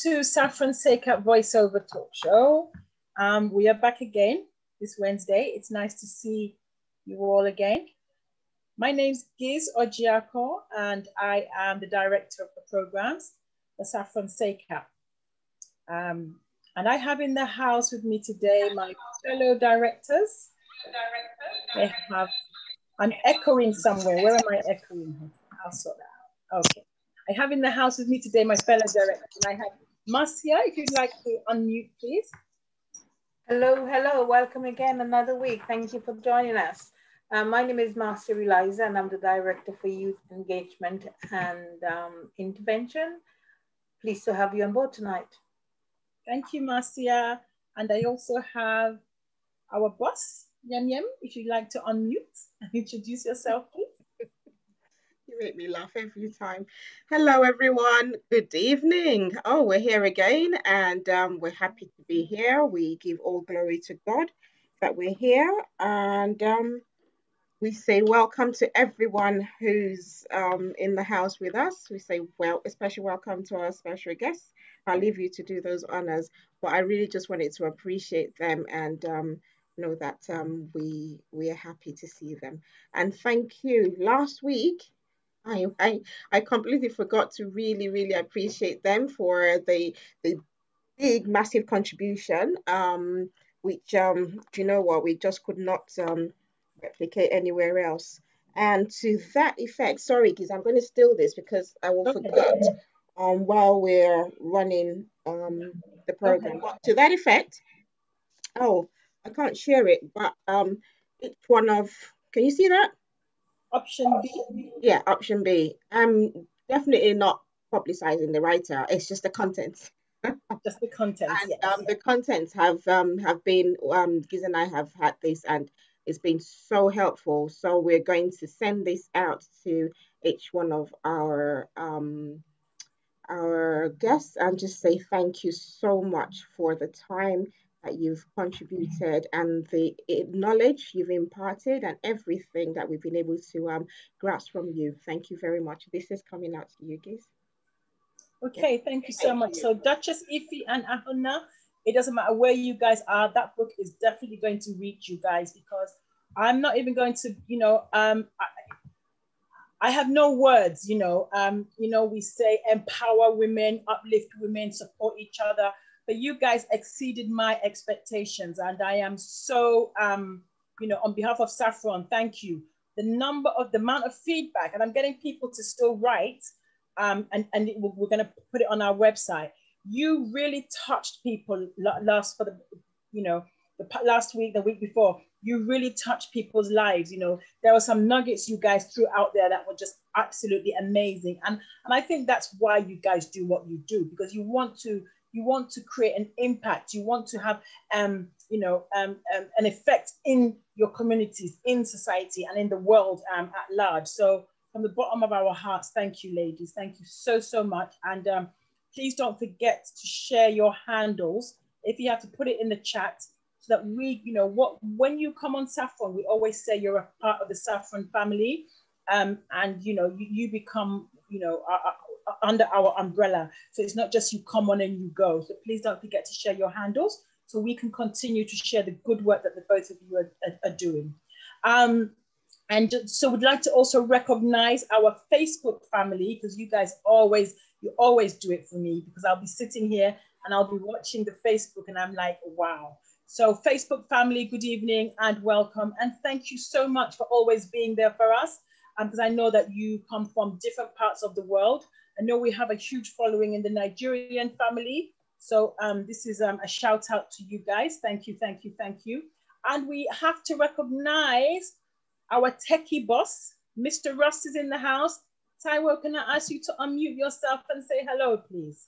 to Saffron Sekat Voiceover Talk Show. We are back again this Wednesday. It's nice to see you all again. My name's Giz Ojiako, and I am the director of the programs for Saffron Sekat. And I have in the house with me today my fellow directors. I'm echoing somewhere. Where am I echoing? I'll sort that out. Okay. I have in the house with me today my fellow directors, and I have Marcia, if you'd like to unmute, please. Hello, hello. Welcome again another week. Thank you for joining us. My name is Marcia Eliza, and I'm the Director for Youth Engagement and Intervention. Pleased to have you on board tonight. Thank you, Marcia. And I also have our boss, Yem, if you'd like to unmute and introduce yourself, please. You make me laugh every time. Hello, everyone. Good evening. Oh, we're here again, and we're happy to be here. We give all glory to God that we're here, and we say welcome to everyone who's in the house with us. We say, well, especially welcome to our special guests. I'll leave you to do those honors, but I really just wanted to appreciate them and know that we are happy to see them. And thank you. Last week, I completely forgot to really appreciate them for the big massive contribution, which do you know what, we just could not replicate anywhere else. And to that effect, sorry because I'm going to steal this because I will forget while we're running the program. But to that effect, oh, I can't share it, but it's one of, can you see that? Option B? Yeah, option B. I'm definitely not publicizing the writer. It's just the content. Just the content, and, yes. The contents have been, Giz and I have had this, and it's been so helpful. So we're going to send this out to each one of our guests and just say thank you so much for the time that you've contributed and the knowledge you've imparted and everything that we've been able to grasp from you. Thank you very much. This is coming out to you, Giz. Okay, thank you so much. So Duchess, Ify, and Ahuna, it doesn't matter where you guys are, that book is definitely going to reach you guys, because I'm not even going to, I have no words, we say empower women, uplift women, support each other. But you guys exceeded my expectations, and I am so, on behalf of Saffron, thank you. The amount of feedback, and I'm getting people to still write, and we're going to put it on our website. You really touched people last week, the week before. You really touched people's lives. There were some nuggets you guys threw out there that were just absolutely amazing, and I think that's why you guys do what you do, because you want to create an impact. You want to have, an effect in your communities, in society, and in the world at large. So from the bottom of our hearts, thank you, ladies. Thank you so much. And please don't forget to share your handles. If you have to put it in the chat, so that we, when you come on Saffron, we always say you're a part of the Saffron family, and you become, under our umbrella. So it's not just you come on and you go. So please don't forget to share your handles so we can continue to share the good work that the both of you are doing. And so we'd like to also recognize our Facebook family, because you guys always do it for me, because I'll be sitting here and I'll be watching the Facebook and I'm like, wow. So Facebook family, good evening and welcome. And thank you so much for always being there for us, because I know that you come from different parts of the world. I know we have a huge following in the Nigerian family. So this is a shout out to you guys. Thank you. And we have to recognize our techie boss, Mr. Russ is in the house. Taiwo, can I ask you to unmute yourself and say hello, please?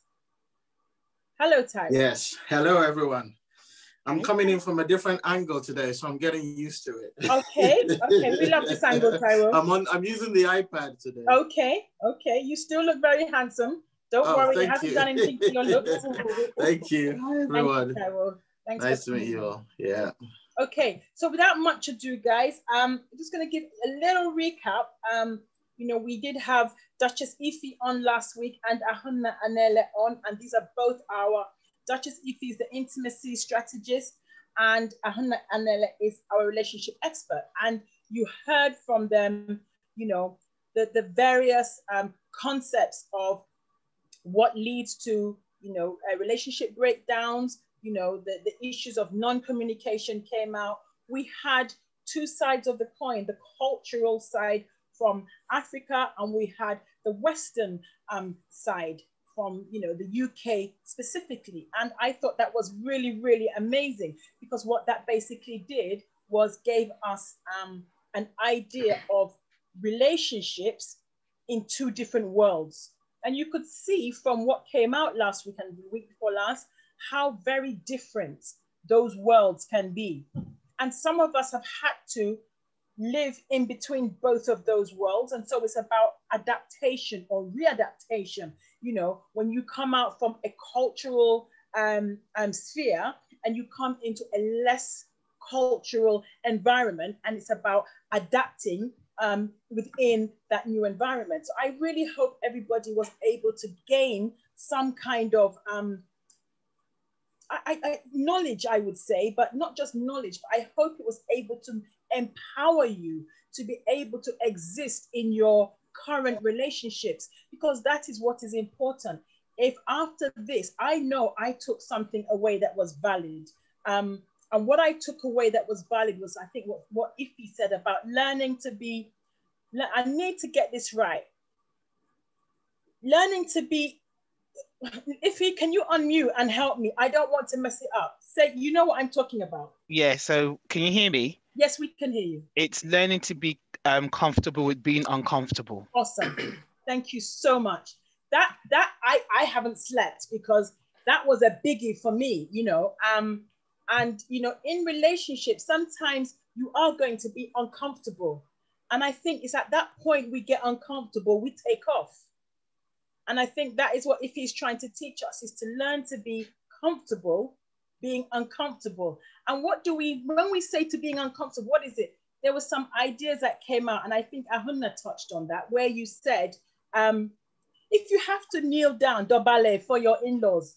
Hello, Taiwo. Yes, hello, everyone. I'm coming in from a different angle today, so I'm getting used to it. Okay, we love this angle, Taiwo. I'm using the iPad today. Okay, you still look very handsome. Don't worry, it hasn't done anything to your looks. Thank you. Hi, everyone. Thank you, Taiwo. Thanks. Nice to meet you all. Yeah. Okay, so without much ado, guys, I'm just going to give a little recap. You know, we did have Duchess Ify on last week and Ahunna Anele on, and these are both our, Duchess Ify is the intimacy strategist and Ahunna Anele is our relationship expert. And you heard from them, you know, the various concepts of what leads to, you know, relationship breakdowns, you know, the issues of non-communication came out. We had two sides of the coin, the cultural side from Africa, and we had the Western side from, you know, the UK specifically. And I thought that was really, really amazing, because what that basically did was gave us an idea of relationships in two different worlds. And you could see from what came out last week and the week before last, how very different those worlds can be. And some of us have had to live in between both of those worlds. And so it's about adaptation or readaptation. You know, when you come out from a cultural sphere and you come into a less cultural environment, and it's about adapting within that new environment. So I really hope everybody was able to gain some kind of knowledge, I would say, but not just knowledge, but I hope it was able to empower you to be able to exist in your current relationships, because that is what is important. If after this, I know I took something away that was valid. And what I took away that was valid was, I think, what Ify said about learning to be, I need to get this right. Learning to be, Ify, can you unmute and help me? I don't want to mess it up. Say, you know what I'm talking about. Yeah, so can you hear me? Yes, we can hear you. It's learning to be comfortable with being uncomfortable. Awesome. Thank you so much. That I haven't slept, because that was a biggie for me, you know. And, you know, in relationships, sometimes you are going to be uncomfortable. And I think it's at that point we get uncomfortable, we take off. And I think that is what Ify's trying to teach us, is to learn to be comfortable being uncomfortable. And what do we, when we say to being uncomfortable, what is it? There were some ideas that came out, and I think Ahunna touched on that, where you said, if you have to kneel down, dobale, for your in-laws,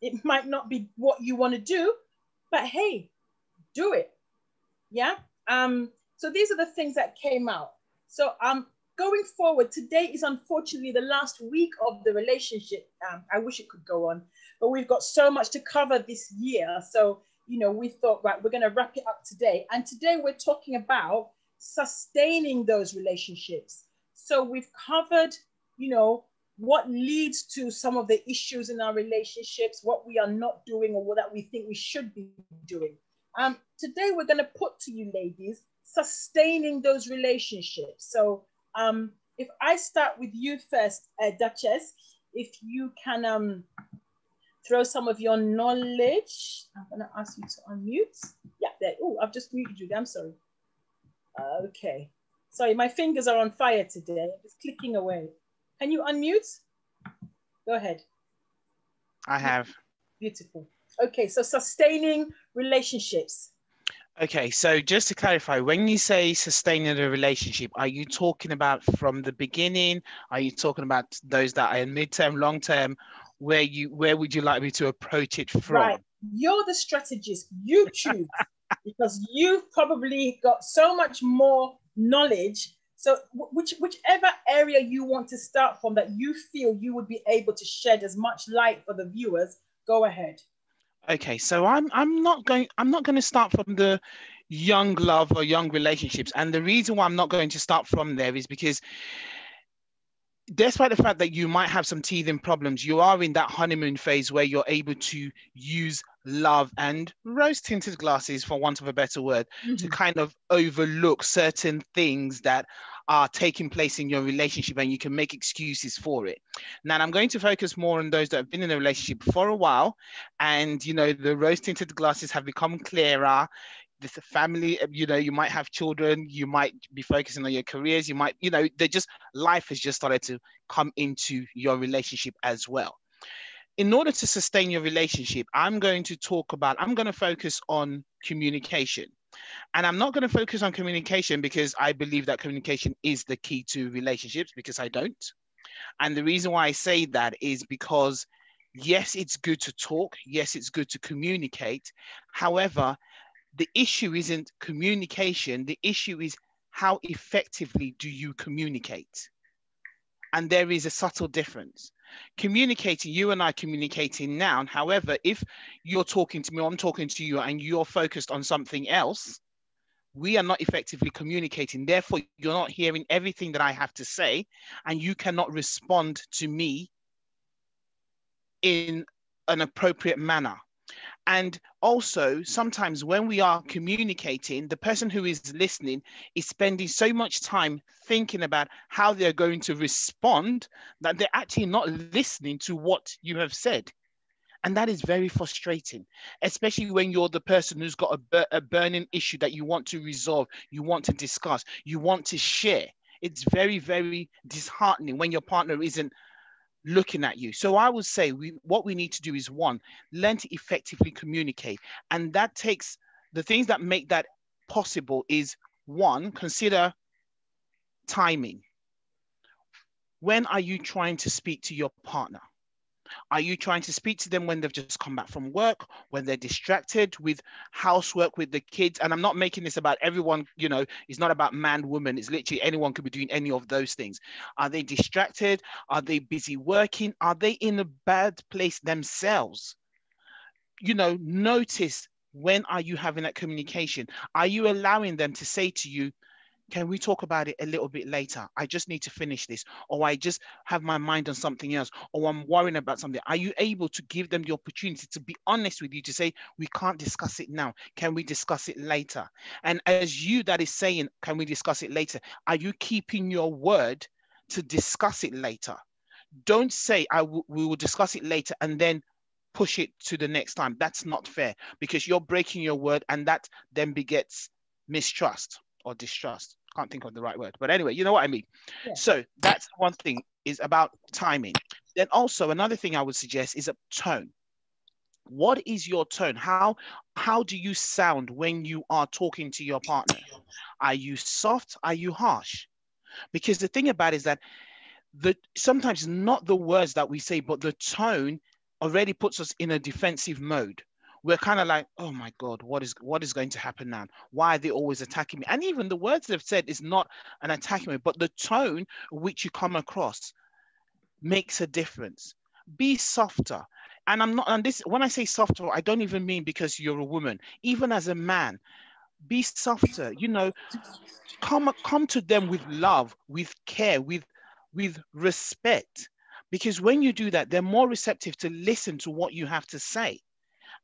it might not be what you want to do, but hey, do it. Yeah. So these are the things that came out. So going forward, today is unfortunately the last week of the relationship. I wish it could go on, but we've got so much to cover this year. So, you know, we thought, right, we're going to wrap it up today. And today we're talking about sustaining those relationships. So we've covered, you know, what leads to some of the issues in our relationships, what we are not doing or what that we think we should be doing. Today we're going to put to you, ladies, sustaining those relationships. So if I start with you first, Duchess, if you can throw some of your knowledge. I'm going to ask you to unmute. Yeah, there. Oh, I've just muted you. I'm sorry. Okay. Sorry, my fingers are on fire today. I'm just clicking away. Can you unmute? Go ahead. I have. Beautiful. Okay, so sustaining relationships. Okay, so just to clarify, when you say sustaining a relationship, are you talking about from the beginning? Are you talking about those that are mid-term, long-term? Where would you like me to approach it from? Right, you're the strategist. You choose, because you've probably got so much more knowledge. So whichever area you want to start from that you feel you would be able to shed as much light for the viewers, go ahead. Okay, so I'm not going to start from the young love or young relationships, and the reason why I'm not going to start from there is because, despite the fact that you might have some teething problems, you are in that honeymoon phase where you're able to use love and rose-tinted glasses, for want of a better word, to kind of overlook certain things that are taking place in your relationship, and you can make excuses for it. Now, I'm going to focus more on those that have been in a relationship for a while, and, you know, the rose-tinted glasses have become clearer. The family, you know, you might have children, you might be focusing on your careers, you might, you know, life has just started to come into your relationship as well. In order to sustain your relationship, I'm going to focus on communication. And I'm not going to focus on communication because I believe that communication is the key to relationships, because I don't. And the reason why I say that is because, yes, it's good to talk. Yes, it's good to communicate. However, the issue isn't communication. The issue is how effectively do you communicate? And there is a subtle difference. Communicating, you and I communicating now. However, if you're talking to me, I'm talking to you, and you're focused on something else, we are not effectively communicating. Therefore, you're not hearing everything that I have to say, and you cannot respond to me in an appropriate manner. And also, sometimes when we are communicating, the person who is listening is spending so much time thinking about how they're going to respond that they're actually not listening to what you have said. And that is very frustrating, especially when you're the person who's got a burning issue that you want to resolve, you want to discuss, you want to share. It's very, very disheartening when your partner isn't looking at you. So I would say what we need to do is, one, learn to effectively communicate. And that takes, the things that make that possible is, one, consider timing. When are you trying to speak to your partner? Are you trying to speak to them when they've just come back from work, when they're distracted with housework, with the kids? And I'm not making this about everyone, you know, it's not about man, woman. It's literally anyone could be doing any of those things. Are they distracted? Are they busy working? Are they in a bad place themselves? You know, notice, when are you having that communication? Are you allowing them to say to you, can we talk about it a little bit later? I just need to finish this, or I just have my mind on something else, or I'm worrying about something. Are you able to give them the opportunity to be honest with you, to say, we can't discuss it now. Can we discuss it later? And as you that is saying, can we discuss it later? Are you keeping your word to discuss it later? Don't say, we will discuss it later and then push it to the next time. That's not fair, because you're breaking your word, and that then begets mistrust or distrust. Can't think of the right word, but anyway, you know what I mean. Yeah. So that's one thing, is about timing. Then also another thing I would suggest is a tone. What is your tone? How do you sound when you are talking to your partner? Are you soft? Are you harsh? Because the thing about it is that sometimes not the words that we say, but the tone already puts us in a defensive mode. We're kind of like, oh my God, what is going to happen now? Why are they always attacking me? And even the words they've said is not an attacking, but the tone which you come across makes a difference. Be softer. And when I say softer, I don't even mean because you're a woman. Even as a man, be softer. You know, come to them with love, with care, with respect. Because when you do that, they're more receptive to listen to what you have to say.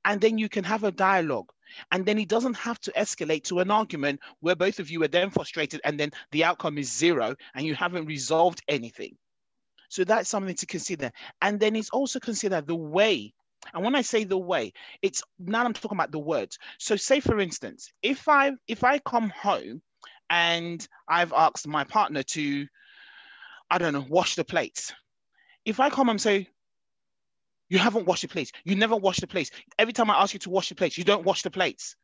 And then you can have a dialogue. And then it doesn't have to escalate to an argument where both of you are then frustrated, and then the outcome is zero and you haven't resolved anything. So that's something to consider. And then it's also consider the way. And when I say the way, it's now I'm talking about the words. So say, for instance, if I come home and I've asked my partner to, I don't know, wash the plates. If I come and say, you haven't washed the plates. You never wash the plates. Every time I ask you to wash the plates, you don't wash the plates.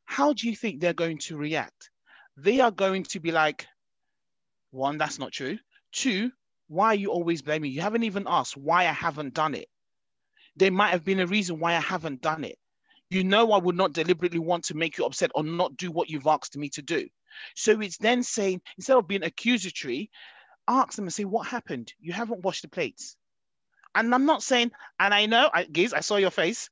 How do you think they're going to react? They are going to be like, one, that's not true. Two, why are you always blaming me? You haven't even asked why I haven't done it. There might have been a reason why I haven't done it. You know, I would not deliberately want to make you upset or not do what you've asked me to do. So it's then saying, instead of being accusatory, ask them and say, what happened? You haven't washed the plates. And I'm not saying, and I know, Giz, I saw your face.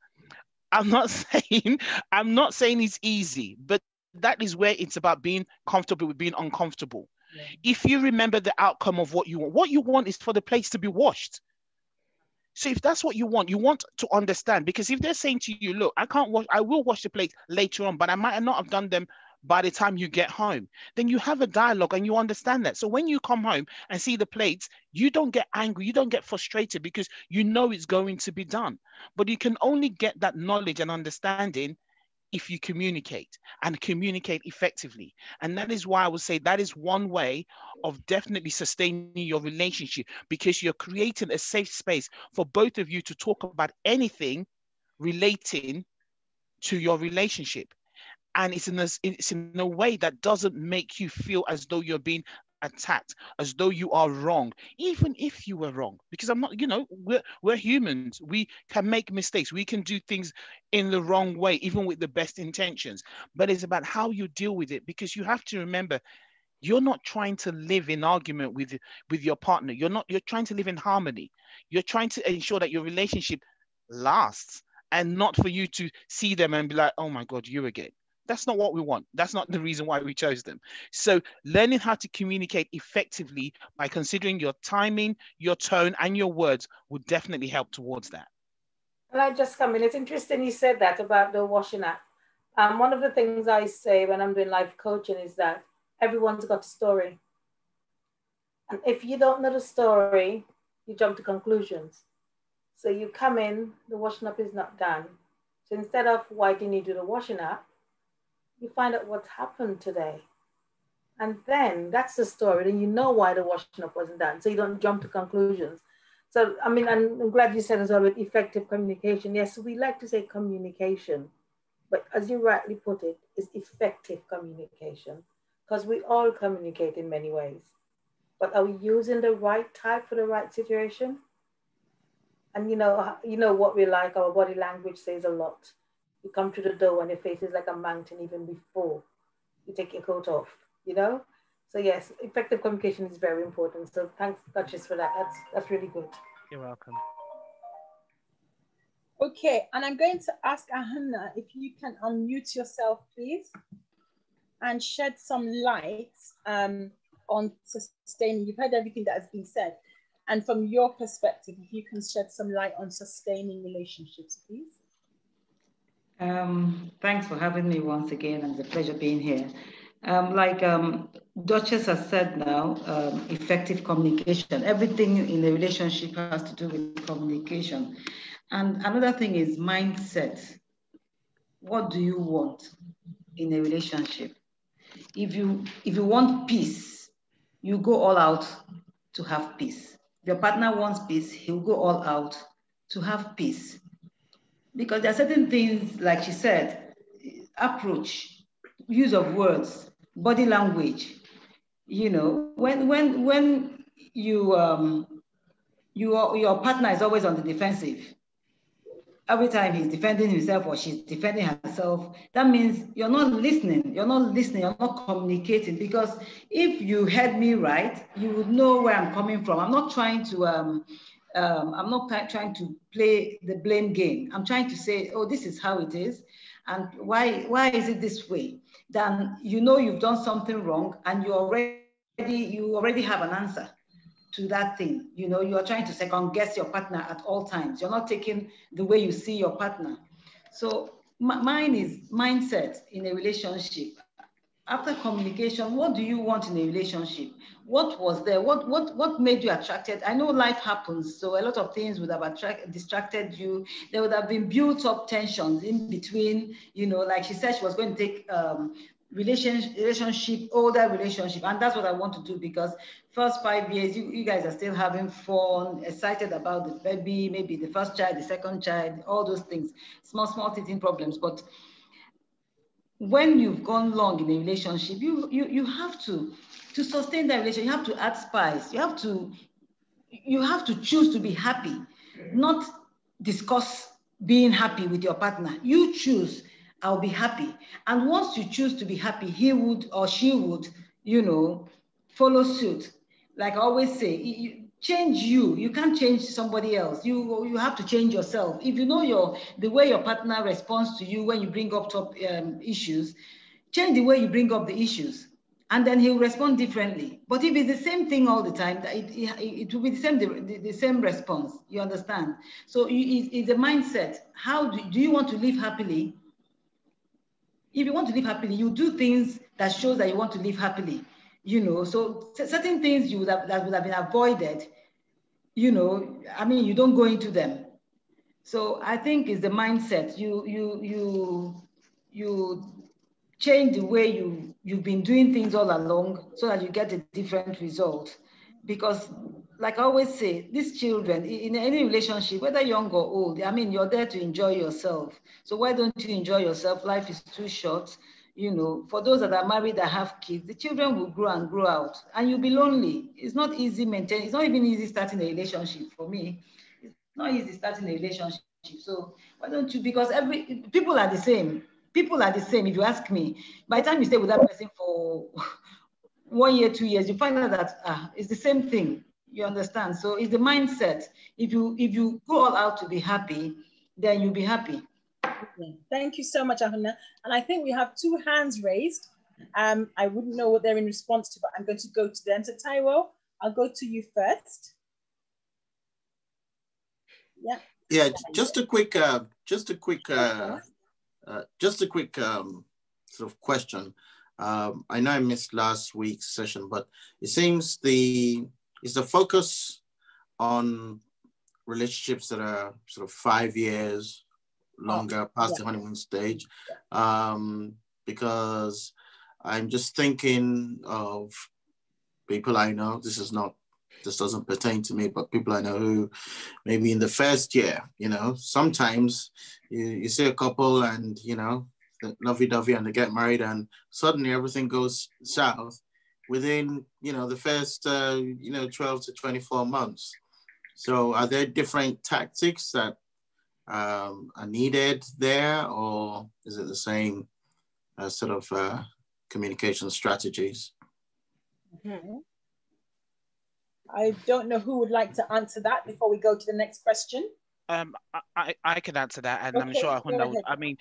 I'm not saying it's easy, but that is where it's about being comfortable with being uncomfortable. Yeah. If you remember the outcome of what you want is for the plates to be washed. So if that's what you want to understand, because if they're saying to you, look, I will wash the plates later on, but I might not have done them by the time you get home, then you have a dialogue and you understand that. So when you come home and see the plates, you don't get angry, you don't get frustrated, because you know it's going to be done. But you can only get that knowledge and understanding if you communicate, and communicate effectively. And that is why I would say that is one way of definitely sustaining your relationship, because you're creating a safe space for both of you to talk about anything relating to your relationship. And it's in a way that doesn't make you feel as though you're being attacked, as though you are wrong, even if you were wrong. Because I'm not, you know, we're humans. We can make mistakes. We can do things in the wrong way, even with the best intentions. But it's about how you deal with it, because you have to remember, you're not trying to live in argument with your partner. You're trying to live in harmony. You're trying to ensure that your relationship lasts, and not for you to see them and be like, oh my God, you again. That's not what we want. That's not the reason why we chose them. So learning how to communicate effectively by considering your timing, your tone, and your words would definitely help towards that. Can I just come in? It's interesting you said that about the washing up. One of the things I say when I'm doing life coaching is that everyone's got a story. And if you don't know the story, you jump to conclusions. So you come in, the washing up is not done. So instead of why didn't you do the washing up, you find out what's happened today. And then that's the story. Then you know why the washing up wasn't done. So you don't jump to conclusions. So, I mean, I'm glad you said as well with effective communication. Yes, we like to say communication, but as you rightly put it, it's effective communication, because we all communicate in many ways. But are we using the right type for the right situation? And you know what we like, our body language says a lot. You come to the door and your face is like a mountain even before you take your coat off, you know? So yes, effective communication is very important. So thanks, Duchess, for that. That's really good. You're welcome. Okay, and I'm going to ask Ahana if you can unmute yourself, please, and shed some light on sustaining. You've heard everything that has been said. And from your perspective, if you can shed some light on sustaining relationships, please. Thanks for having me once again, and it's a pleasure being here. Like Duchess has said now, effective communication. Everything in a relationship has to do with communication. And another thing is mindset. What do you want in a relationship? If you want peace, you go all out to have peace. If your partner wants peace, he'll go all out to have peace. Because there are certain things, like she said, approach, use of words, body language. You know, when your partner is always on the defensive, every time he's defending himself or she's defending herself, that means you're not listening, you're not communicating. Because if you heard me right, you would know where I'm coming from. I'm not trying to trying to play the blame game. I'm trying to say, oh, this is how it is, and why is it this way? Then you know you've done something wrong, and you already have an answer to that thing. You know, you are trying to second guess your partner at all times. You're not taking the way you see your partner. So mine is mindset in a relationship. After communication, what do you want in a relationship? What was there? What made you attracted? I know life happens, so a lot of things would have distracted you. There would have been built up tensions in between, you know, like she said, she was going to take older relationship, and that's what I want to do, because first 5 years you guys are still having fun, excited about the baby, maybe the first child, the second child, all those things, small teething problems. But when you've gone long in a relationship, you have to sustain that relationship. You have to add spice. You have to choose to be happy, not discuss being happy with your partner. You choose, I'll be happy. And once you choose to be happy, he would or she would, you know, follow suit. Like I always say, change you. You can't change somebody else. You have to change yourself. If you know the way your partner responds to you when you bring up top issues, change the way you bring up the issues, and then he'll respond differently. But if it's the same thing all the time, it will be the same response. You understand? So it's a mindset. How do you want to live happily? If you want to live happily, you do things that shows that you want to live happily. You know, so certain things that would have been avoided, you know, I mean, you don't go into them. So I think it's the mindset. You change the way you've been doing things all along so that you get a different result. Because like I always say, these children in any relationship, whether young or old, I mean, you're there to enjoy yourself. So why don't you enjoy yourself? Life is too short. You know, for those that are married that have kids, the children will grow and grow out, and you'll be lonely. It's not easy maintaining. It's not even easy starting a relationship for me. It's not easy starting a relationship. So why don't you? Because people are the same. People are the same. If you ask me, by the time you stay with that person for 1 year, 2 years, you find out that it's the same thing. You understand? So it's the mindset. If you go all out to be happy, then you'll be happy. Thank you so much, Ahuna. And I think we have 2 hands raised. I wouldn't know what they're in response to, but I'm going to go to them. So Taiwo, I'll go to you first. Yeah. Yeah, just a quick sort of question. I know I missed last week's session, but it seems is the focus on relationships that are sort of 5 years longer past the honeymoon stage, because I'm just thinking of people I know. This doesn't pertain to me, but people I know who maybe in the first year, you know, sometimes you see a couple and, you know, lovey-dovey and they get married and suddenly everything goes south within, you know, the first, 12 to 24 months. So are there different tactics that are needed there, or is it the same sort of communication strategies? Mm-hmm. I don't know who would like to answer that before we go to the next question. I can answer that, and okay, I'm sure Ahuna would. I mean,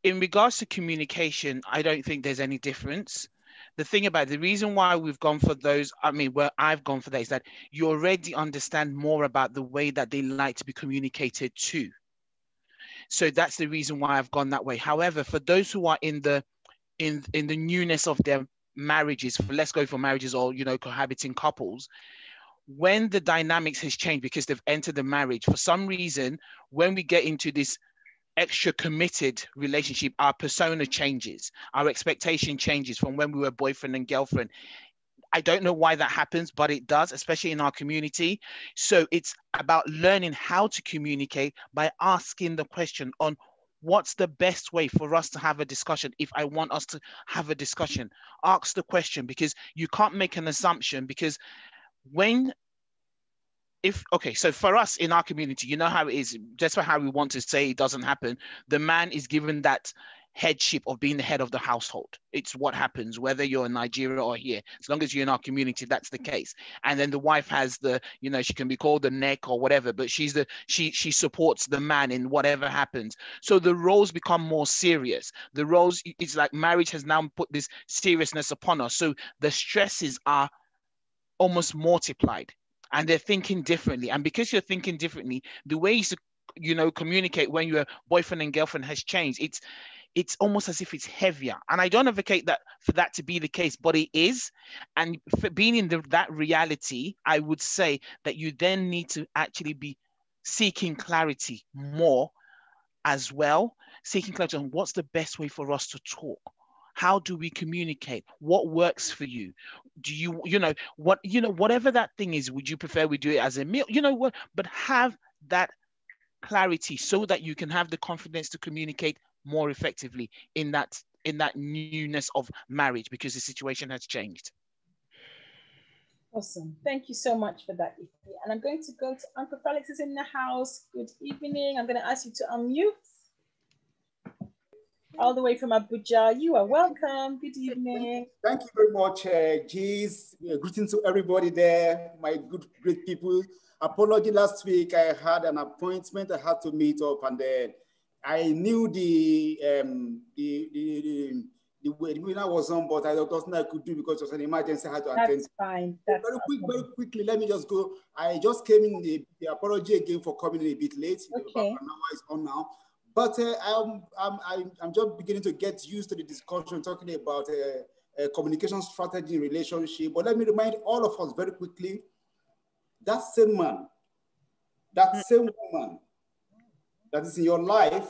in regards to communication, I don't think there's any difference. The thing about the reason why we've gone for those, I mean, where I've gone for that, is that you already understand more about the way that they like to be communicated to. So that's the reason why I've gone that way. However, for those who are in the newness of their marriages, let's go for marriages or, you know, cohabiting couples, when the dynamics has changed because they've entered the marriage, for some reason, when we get into this extra committed relationship, our persona changes, our expectation changes from when we were boyfriend and girlfriend. I don't know why that happens, but it does, especially in our community. So it's about learning how to communicate by asking the question on what's the best way for us to have a discussion. If I want us to have a discussion, ask the question, because you can't make an assumption, because so for us in our community, you know how it is, just for how we want to say it doesn't happen, the man is given that headship of being the head of the household. It's what happens, whether you're in Nigeria or here. As long as you're in our community, that's the case. And then the wife has the, you know, she can be called the neck or whatever, but she supports the man in whatever happens. So the roles become more serious. The roles, it's like marriage has now put this seriousness upon us. So the stresses are almost multiplied, and they're thinking differently. And because you're thinking differently, the way you communicate when you're boyfriend and girlfriend has changed. It's almost as if it's heavier. And I don't advocate that for that to be the case, but it is. And for being in that reality, I would say that you then need to actually be seeking clarity more as well, seeking clarity on what's the best way for us to talk. How do we communicate? What works for you? Do whatever that thing is, would you prefer we do it as a meal? You know what? But have that clarity so that you can have the confidence to communicate more effectively in that newness of marriage, because the situation has changed. Awesome. Thank you so much for that, Ify. And I'm going to go to Uncle Felix is in the house. Good evening. I'm going to ask you to unmute. All the way from Abuja. You are welcome. Good evening. Thank you very much, Jeez. Greetings to everybody there, my great people. Apology, last week I had an appointment I had to meet up, and then I knew the winner was on, but I don't know I could do because it was an emergency I had to attend. That's fine. That's very quickly, let me just go. I just came in the apology again for coming in a bit late. Okay. About an hour is on now. But I'm just beginning to get used to the discussion talking about communication strategy in relationship. But let me remind all of us very quickly, that same man, that same woman that is in your life,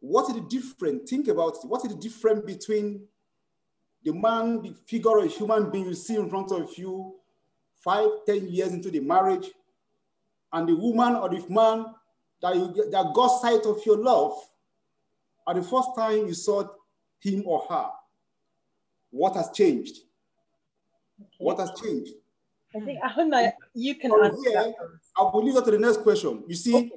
what is the difference? Think about it. What is the difference between the man, the figure of a human being you see in front of you 5, 10 years into the marriage, and the woman or the man that got sight of your love at the first time you saw him or her. What has changed? Okay. What has changed? I think, Ahuna, you can answer that. I will leave that to the next question. You see, okay.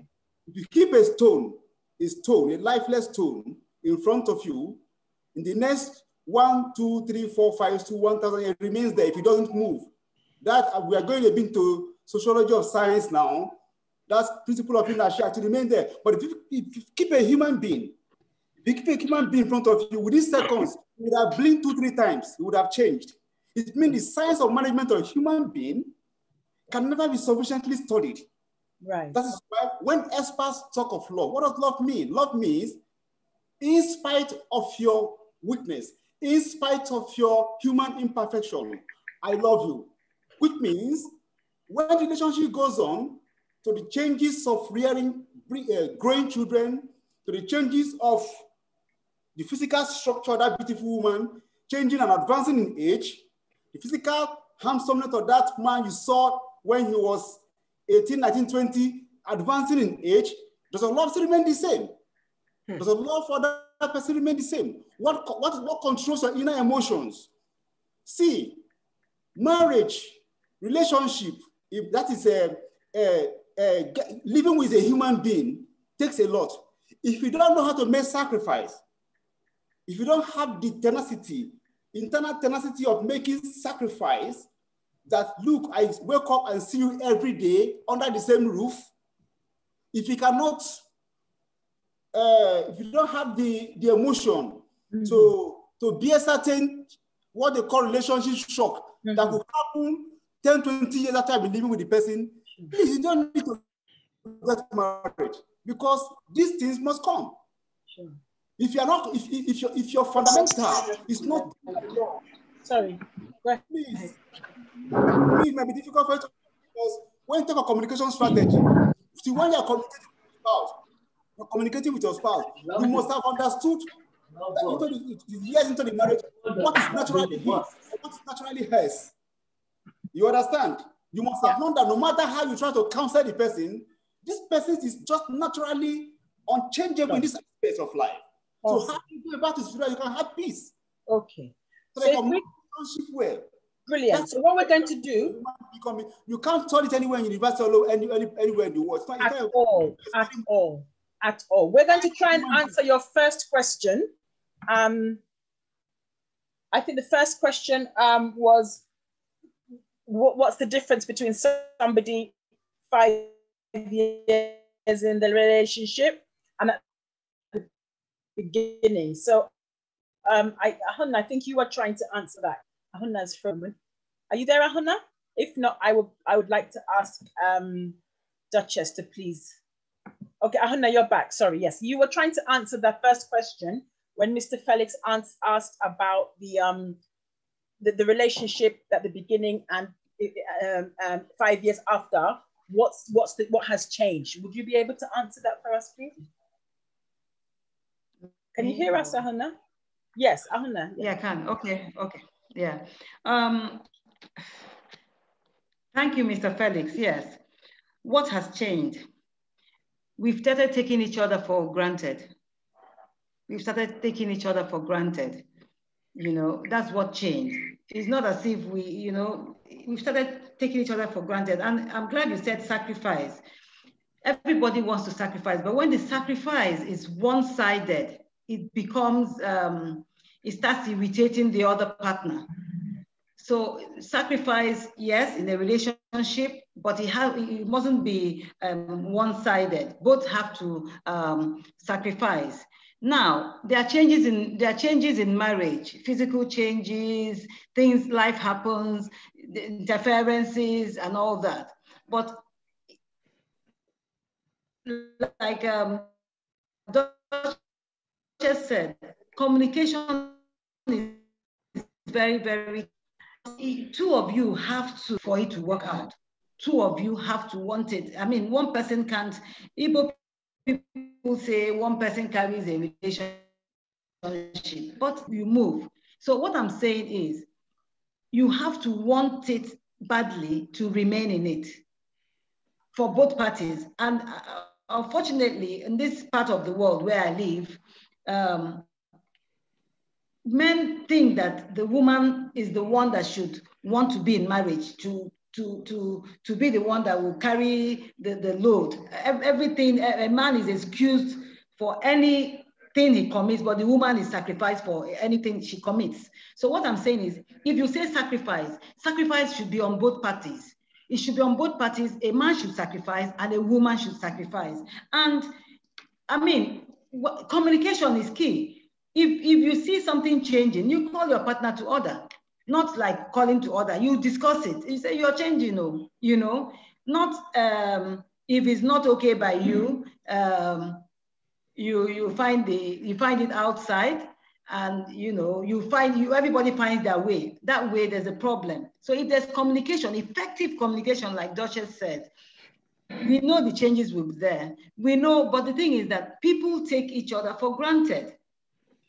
If you keep a stone, a lifeless stone in front of you, in the next 1, 2, 3, 4, 5, 2, 1,000, it remains there if it doesn't move. That we are going a bit to sociology of science now. That's principle of inertia to remain there. But if you keep a human being, if you keep a human being in front of you, within seconds, you would have blinked 2, 3 times. It would have changed. It means the science of management of a human being can never be sufficiently studied. Right. That is why when experts talk of love, what does love mean? Love means, in spite of your weakness, in spite of your human imperfection, I love you. Which means when the relationship goes on, to the changes of rearing, growing children, to the changes of the physical structure of that beautiful woman, changing and advancing in age, the physical handsomeness of that man you saw when he was 18, 19, 20, advancing in age, does the love still remain the same? Does the love for that person remain the same? What controls your inner emotions? See, marriage, relationship, if that is living with a human being, takes a lot. If you don't know how to make sacrifice, if you don't have the tenacity, internal tenacity of making sacrifice, that look, I wake up and see you every day under the same roof. If you cannot, if you don't have the emotion to be a certain, what they call relationship shock, that will happen 10, 20 years after I've been living with the person, please, you don't need to get married because these things must come. Sure. If you're not, if your fundamental is not, sorry, please. It may be difficult for you to, because when you take a communication strategy, see, when you're communicating with your spouse, you must have understood years into the marriage what is naturally his, what is naturally hers. You understand? You must have known that no matter how you try to counsel the person, this person is just naturally unchangeable in this aspect of life. So how do you go about it so that you can have peace? Okay. So they communicate well. Brilliant. So what we're going to do, you can't tell it anywhere in university or anywhere in the world. At all. We're going to try and answer your first question. I think the first question was, what's the difference between somebody 5 years in the relationship and at the beginning? So Ahuna, I think you were trying to answer that. Ahuna's from. Are you there, Ahuna? If not, I would like to ask Duchess to please. Okay, Ahuna, you're back. Sorry, yes. You were trying to answer the first question when Mr. Felix asked about the relationship at the beginning and 5 years after. What has changed? Would you be able to answer that for us, please? Can you hear us, Ahuna? Yes, Ahuna. Yeah, I can. Okay. Yeah. Thank you, Mr. Felix. Yes. What has changed? We've started taking each other for granted. You know, that's what changed. It's not as if we've started taking each other for granted. And I'm glad you said sacrifice. Everybody wants to sacrifice, but when the sacrifice is one-sided, it becomes, it starts irritating the other partner. So sacrifice, yes, in a relationship, but it mustn't be one-sided. Both have to sacrifice. Now, there are changes in marriage, physical changes, things, life happens, interferences, and all that. But like just said, communication is very, very. Two of you have to, for it to work out. Two of you have to want it. I mean, one person can't. Igbo people say one person carries a relationship, but you move. So what I'm saying is, you have to want it badly to remain in it for both parties. And unfortunately, in this part of the world where I live, men think that the woman is the one that should want to be in marriage, to be the one that will carry the load. Everything, a man is excused for anything he commits, but the woman is sacrificed for anything she commits. So what I'm saying is, if you say sacrifice, sacrifice should be on both parties. It should be on both parties. A man should sacrifice and a woman should sacrifice. And I mean, communication is key. If you see something changing, you call your partner to order, not like calling to order. You discuss it. You say you're changing, you know, not if it's not okay by you, you find it outside, and you know, everybody finds their way. That way there's a problem. So if there's communication, effective communication, like Duchess said, we know the changes will be there. We know, but the thing is that people take each other for granted.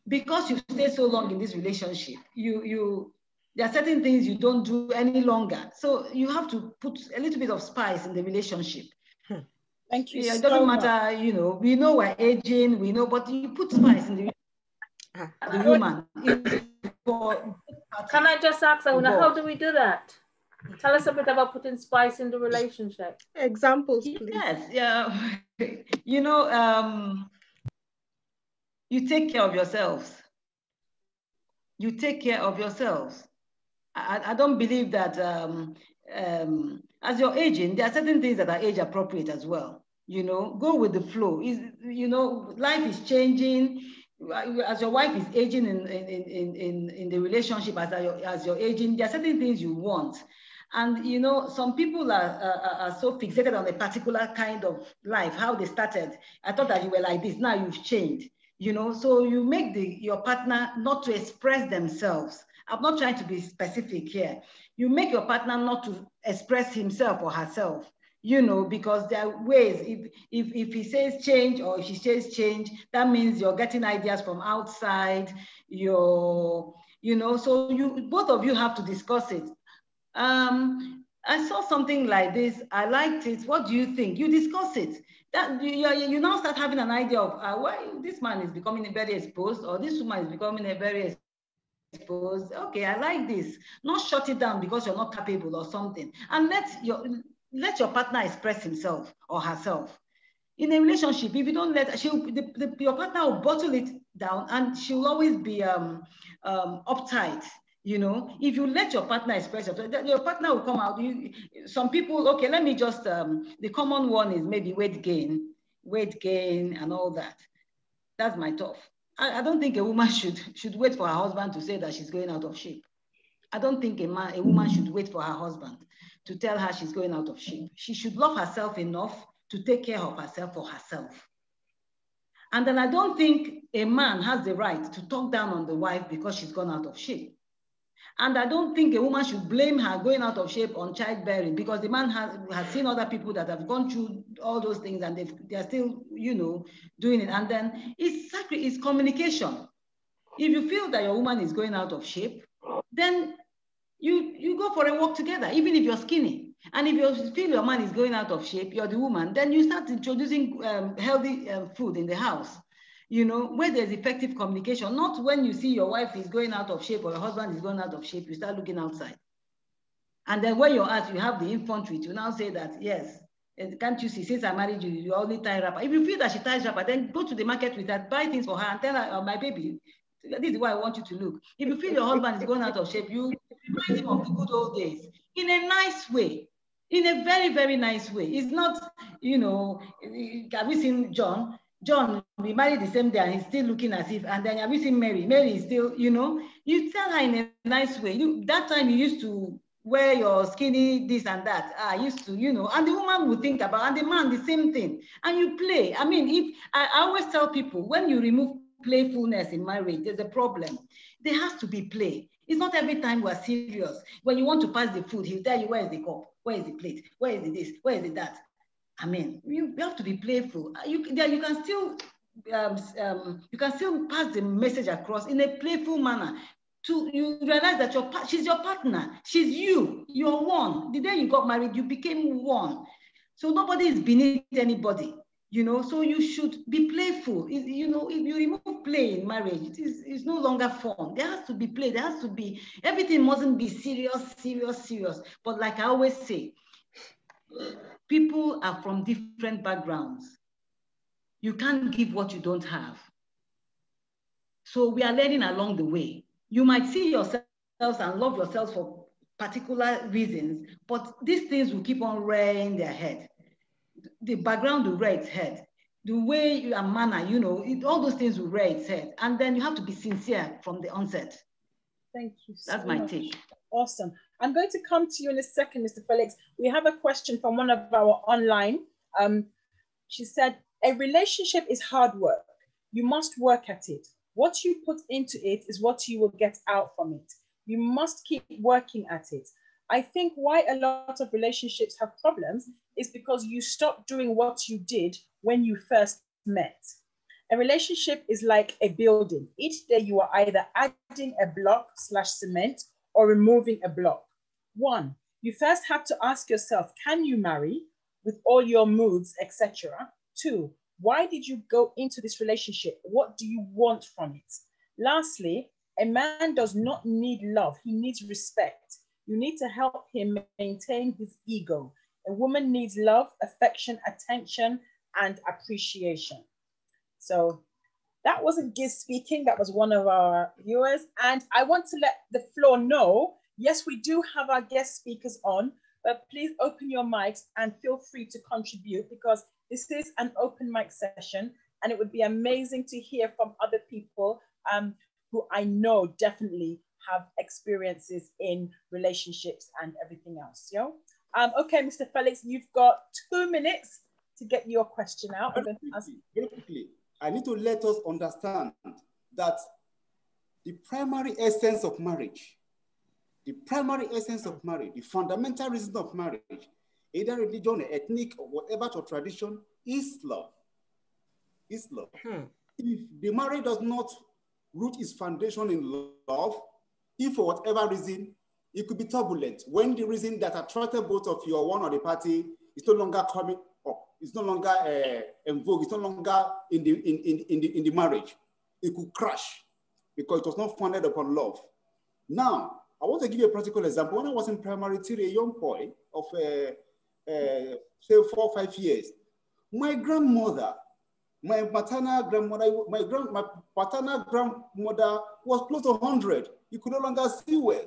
Because you stay so long in this relationship, there are certain things you don't do any longer. So you have to put a little bit of spice in the relationship. Thank you. Yeah, it doesn't matter, you know, we know we're aging, we know, but you put spice in the woman. Can I just ask, Una, how do we do that? Tell us a bit about putting spice in the relationship. Examples, please. Yes, yeah. You know, you take care of yourselves. You take care of yourselves. I don't believe that as you're aging, there are certain things that are age appropriate as well. You know, go with the flow. You know, life is changing. As your wife is aging in the relationship, as you're aging, there are certain things you want. And, you know, some people are so fixated on a particular kind of life, how they started. I thought that you were like this, now you've changed. You know, so you make your partner not to express themselves. I'm not trying to be specific here. You make your partner not to express himself or herself, you know, because there are ways, if he says change or if she says change, that means you're getting ideas from outside, you know, so both of you have to discuss it. I saw something like this. I liked it. What do you think? You discuss it. That you now start having an idea of why this man is becoming very exposed, or this woman is becoming very exposed. Okay, I like this. Not shut it down because you're not capable or something. And let your partner express himself or herself. In a relationship, if you don't let, your partner will bottle it down, and she'll always be uptight. You know, if you let your partner express yourself, your partner will come out. Some people, okay, let me just, the common one is maybe weight gain and all that. That's my thought. I don't think a woman should wait for her husband to say that she's going out of shape. I don't think a woman should wait for her husband to tell her she's going out of shape. She should love herself enough to take care of herself for herself. And then I don't think a man has the right to talk down on the wife because she's gone out of shape. And I don't think a woman should blame her going out of shape on childbearing, because the man has seen other people that have gone through all those things and they're still, you know, doing it. And then it's communication. If you feel that your woman is going out of shape, then you go for a walk together, even if you're skinny. And if you feel your man is going out of shape, you're the woman, then you start introducing healthy food in the house. You know, where there's effective communication, not when you see your wife is going out of shape or your husband is going out of shape, you start looking outside. And then when you're asked, you have the infantry to now say that, yes, can't you see, since I married you, you only tie wrapper. If you feel that she ties wrapper, then go to the market with her, buy things for her and tell her, oh, my baby, this is why I want you to look. If you feel your husband is going out of shape, you remind him of the good old days in a nice way, in a very, very nice way. It's not, you know, have you seen John? John, we married the same day and he's still looking as if, and then have you seen Mary? Mary is still, you know, you tell her in a nice way. That time you used to wear your skinny this and that. I used to, you know, and the woman would think about, and the man, the same thing. And you play. I mean, if I always tell people, when you remove playfulness in marriage, there's a problem. There has to be play. It's not every time we're serious. When you want to pass the food, he'll tell you, where is the cup? Where is the plate? Where is the this? Where is the that? I mean, you have to be playful. You can still pass the message across in a playful manner. You realize that she's your partner, she's you, you're one. The day you got married, you became one. So nobody is beneath anybody. You know, so you should be playful. You know, if you remove play in marriage, it's no longer fun. There has to be play. There has to be, everything mustn't be serious, serious, serious. But like I always say, people are from different backgrounds. You can't give what you don't have. So we are learning along the way. You might see yourselves and love yourselves for particular reasons, but these things will keep on rearing their head. The background will rear its head. The way you are manner, you know, all those things will rear its head. And then you have to be sincere from the onset. Thank you so That's my much. take. Awesome. I'm going to come to you in a second, Mr. Felix. We have a question from one of our online. She said, a relationship is hard work. You must work at it. What you put into it is what you will get out from it. You must keep working at it. I think why a lot of relationships have problems is because you stop doing what you did when you first met. A relationship is like a building. Each day you are either adding a block/cement or removing a block. 1, you first have to ask yourself, can you marry with all your moods, etc.? 2, why did you go into this relationship? What do you want from it? Lastly, a man does not need love. He needs respect. You need to help him maintain his ego. A woman needs love, affection, attention, and appreciation. So that wasn't Giz speaking. That was one of our viewers. And I want to let the floor know, yes, we do have our guest speakers on, but please open your mics and feel free to contribute, because this is an open mic session and it would be amazing to hear from other people who I know definitely have experiences in relationships and everything else. Okay, Mr. Felix, you've got 2 minutes to get your question out. Very quickly, I need to let us understand that the primary essence of marriage, the fundamental reason of marriage, either religion, ethnic, or whatever to tradition, is love. Is love. If the marriage does not root its foundation in love, if for whatever reason, it could be turbulent. When the reason that attracted both of you or one of the party is no longer coming up, it's no longer in vogue, it's no longer in the marriage, it could crash because it was not founded upon love. Now, I want to give you a practical example. When I was in primary, till a young boy of say 4 or 5 years, my grandmother, my paternal grandmother was close to 100. You could no longer see well.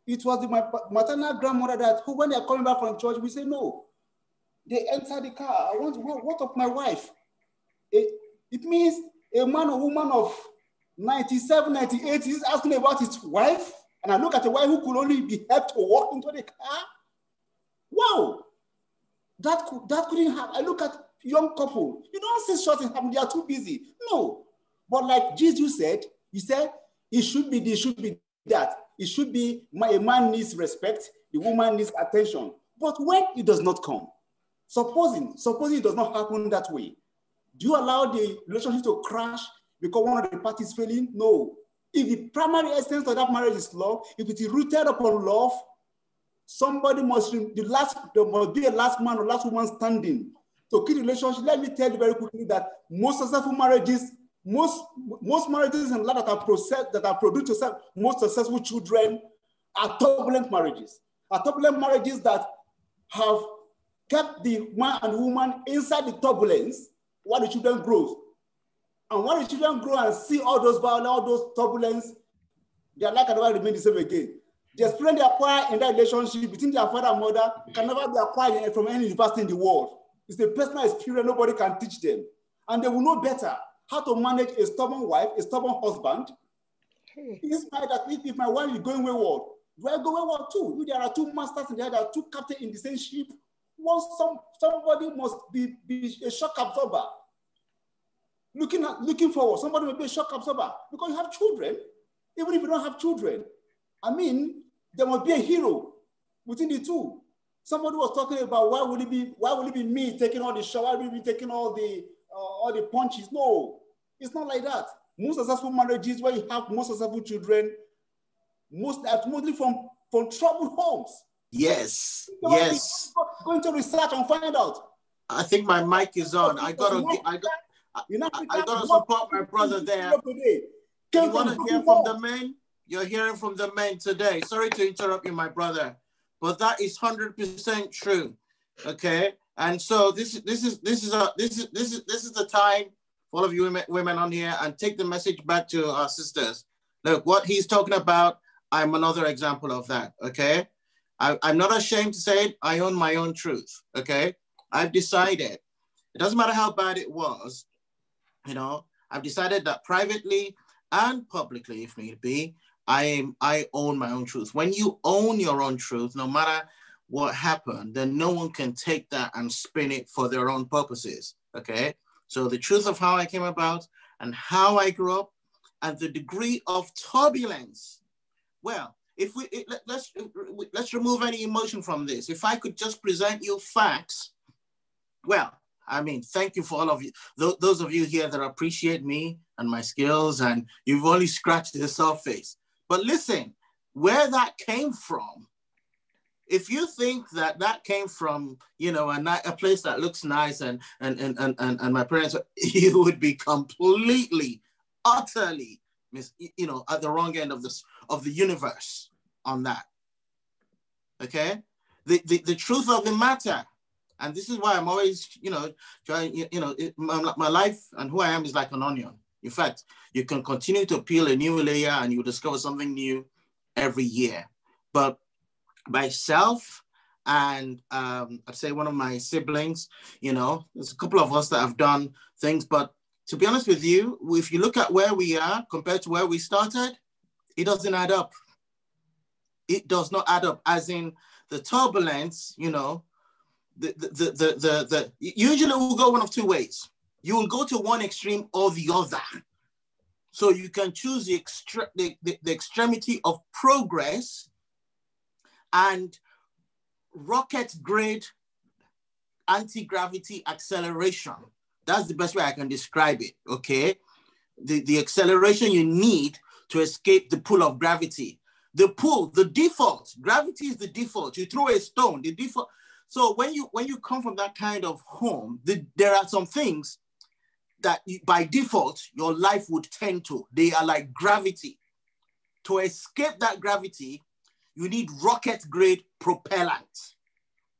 It was my maternal grandmother that, who, when they are coming back from church, we say no. They enter the car. I want what of my wife? It means a man or woman of 97, 98 is asking about his wife. And I look at a wife who could only be helped to walk into the car. Wow. That couldn't happen. I look at young couple. You don't see short happen. They are too busy. No. But like Jesus said, he said, it should be this, should be that. It should be a man needs respect, the woman needs attention. But when it does not come, supposing it does not happen that way, do you allow the relationship to crash because one of the parties is failing? No. If the primary essence of that marriage is love, if it is rooted upon love, somebody must there must be a last man or last woman standing to keep the relationship. Let me tell you very quickly that most successful marriages, most marriages in life that are produced most successful children are turbulent marriages. Are turbulent marriages that have kept the man and woman inside the turbulence while the children grow. And when the children grow and see all those violence, all those turbulence, their life can never remain the same again. The experience they acquire in that relationship between their father and mother can never be acquired from any university in the world. It's a personal experience nobody can teach them. And they will know better how to manage a stubborn wife, a stubborn husband. It's my that if my wife is going wayward, do I go wayward too? If there are two masters in there, there are two captains in the same ship. Somebody must be a shock absorber. Looking forward, somebody will be a shock absorber because you have children. Even if you don't have children, I mean, there must be a hero within the two. Somebody was talking about why would it be me taking all the shots? Why would it be taking all the punches? No, it's not like that. Most successful marriages where you have most successful children, mostly from troubled homes. Yes. Go into research and find out. I think my mic is on. I gotta support my brother there. You want to hear from the men? You're hearing from the men today. Sorry to interrupt you, my brother, but that is 100% true. Okay, and so this is the time for all of you women on here, and take the message back to our sisters. Look, what he's talking about, I'm another example of that. Okay, I'm not ashamed to say it. I own my own truth. Okay, I've decided. It doesn't matter how bad it was. You know, I've decided that privately and publicly, if need be, I own my own truth. When you own your own truth, no matter what happened, then no one can take that and spin it for their own purposes. Okay, so the truth of how I came about and how I grew up and the degree of turbulence. Well, if let's remove any emotion from this. If I could just present you facts, well, I mean, thank you for all of you, those of you here that appreciate me and my skills, and you've only scratched the surface. But listen, where that came from, if you think that came from, you know, a place that looks nice and my parents, you would be completely, utterly, you know, at the wrong end of the universe on that. Okay, the truth of the matter, and this is why I'm always, you know, trying, you know, my life and who I am is like an onion. In fact, you can continue to peel a new layer and you discover something new every year. But myself and I'd say one of my siblings, you know, there's a couple of us that have done things, but to be honest with you, if you look at where we are compared to where we started, it doesn't add up. It does not add up, as in the turbulence, you know, usually we'll go one of two ways. You will go to one extreme or the other. So you can choose the extremity of progress and rocket grade anti-gravity acceleration. That's the best way I can describe it, okay? The acceleration you need to escape the pull of gravity. The pull, the default, gravity is the default. You throw a stone, the default. So when you come from that kind of home, there are some things that by default, your life would tend to. They are like gravity. To escape that gravity, you need rocket grade propellant.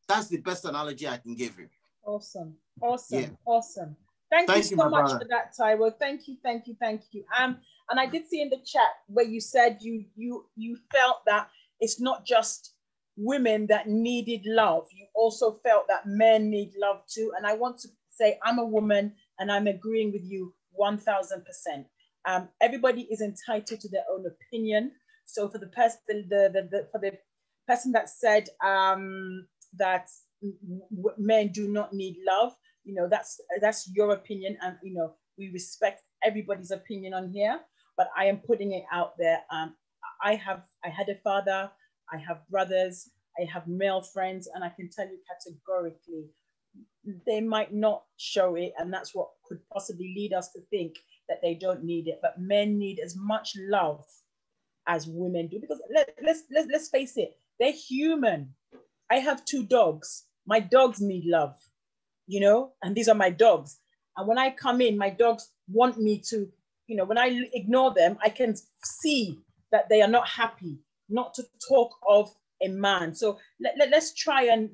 That's the best analogy I can give you. Awesome, awesome, yeah. Awesome. Thank you so much for that, Taiwo. Thank you. And I did see in the chat where you said you felt that it's not just women that needed love. You also felt that men need love too. And I want to say I'm a woman and I'm agreeing with you 1000%. Everybody is entitled to their own opinion. So for the person, for the person that said that men do not need love, you know, that's your opinion, and you know, we respect everybody's opinion on here. But I am putting it out there. I had a father, I have brothers, I have male friends, and I can tell you categorically, they might not show it, and that's what could possibly lead us to think that they don't need it. But men need as much love as women do, because let's face it, they're human. I have 2 dogs. My dogs need love, you know, and these are my dogs. And when I come in, my dogs want me to, you know, when I ignore them, I can see that they are not happy, not to talk of a man. So let's try and,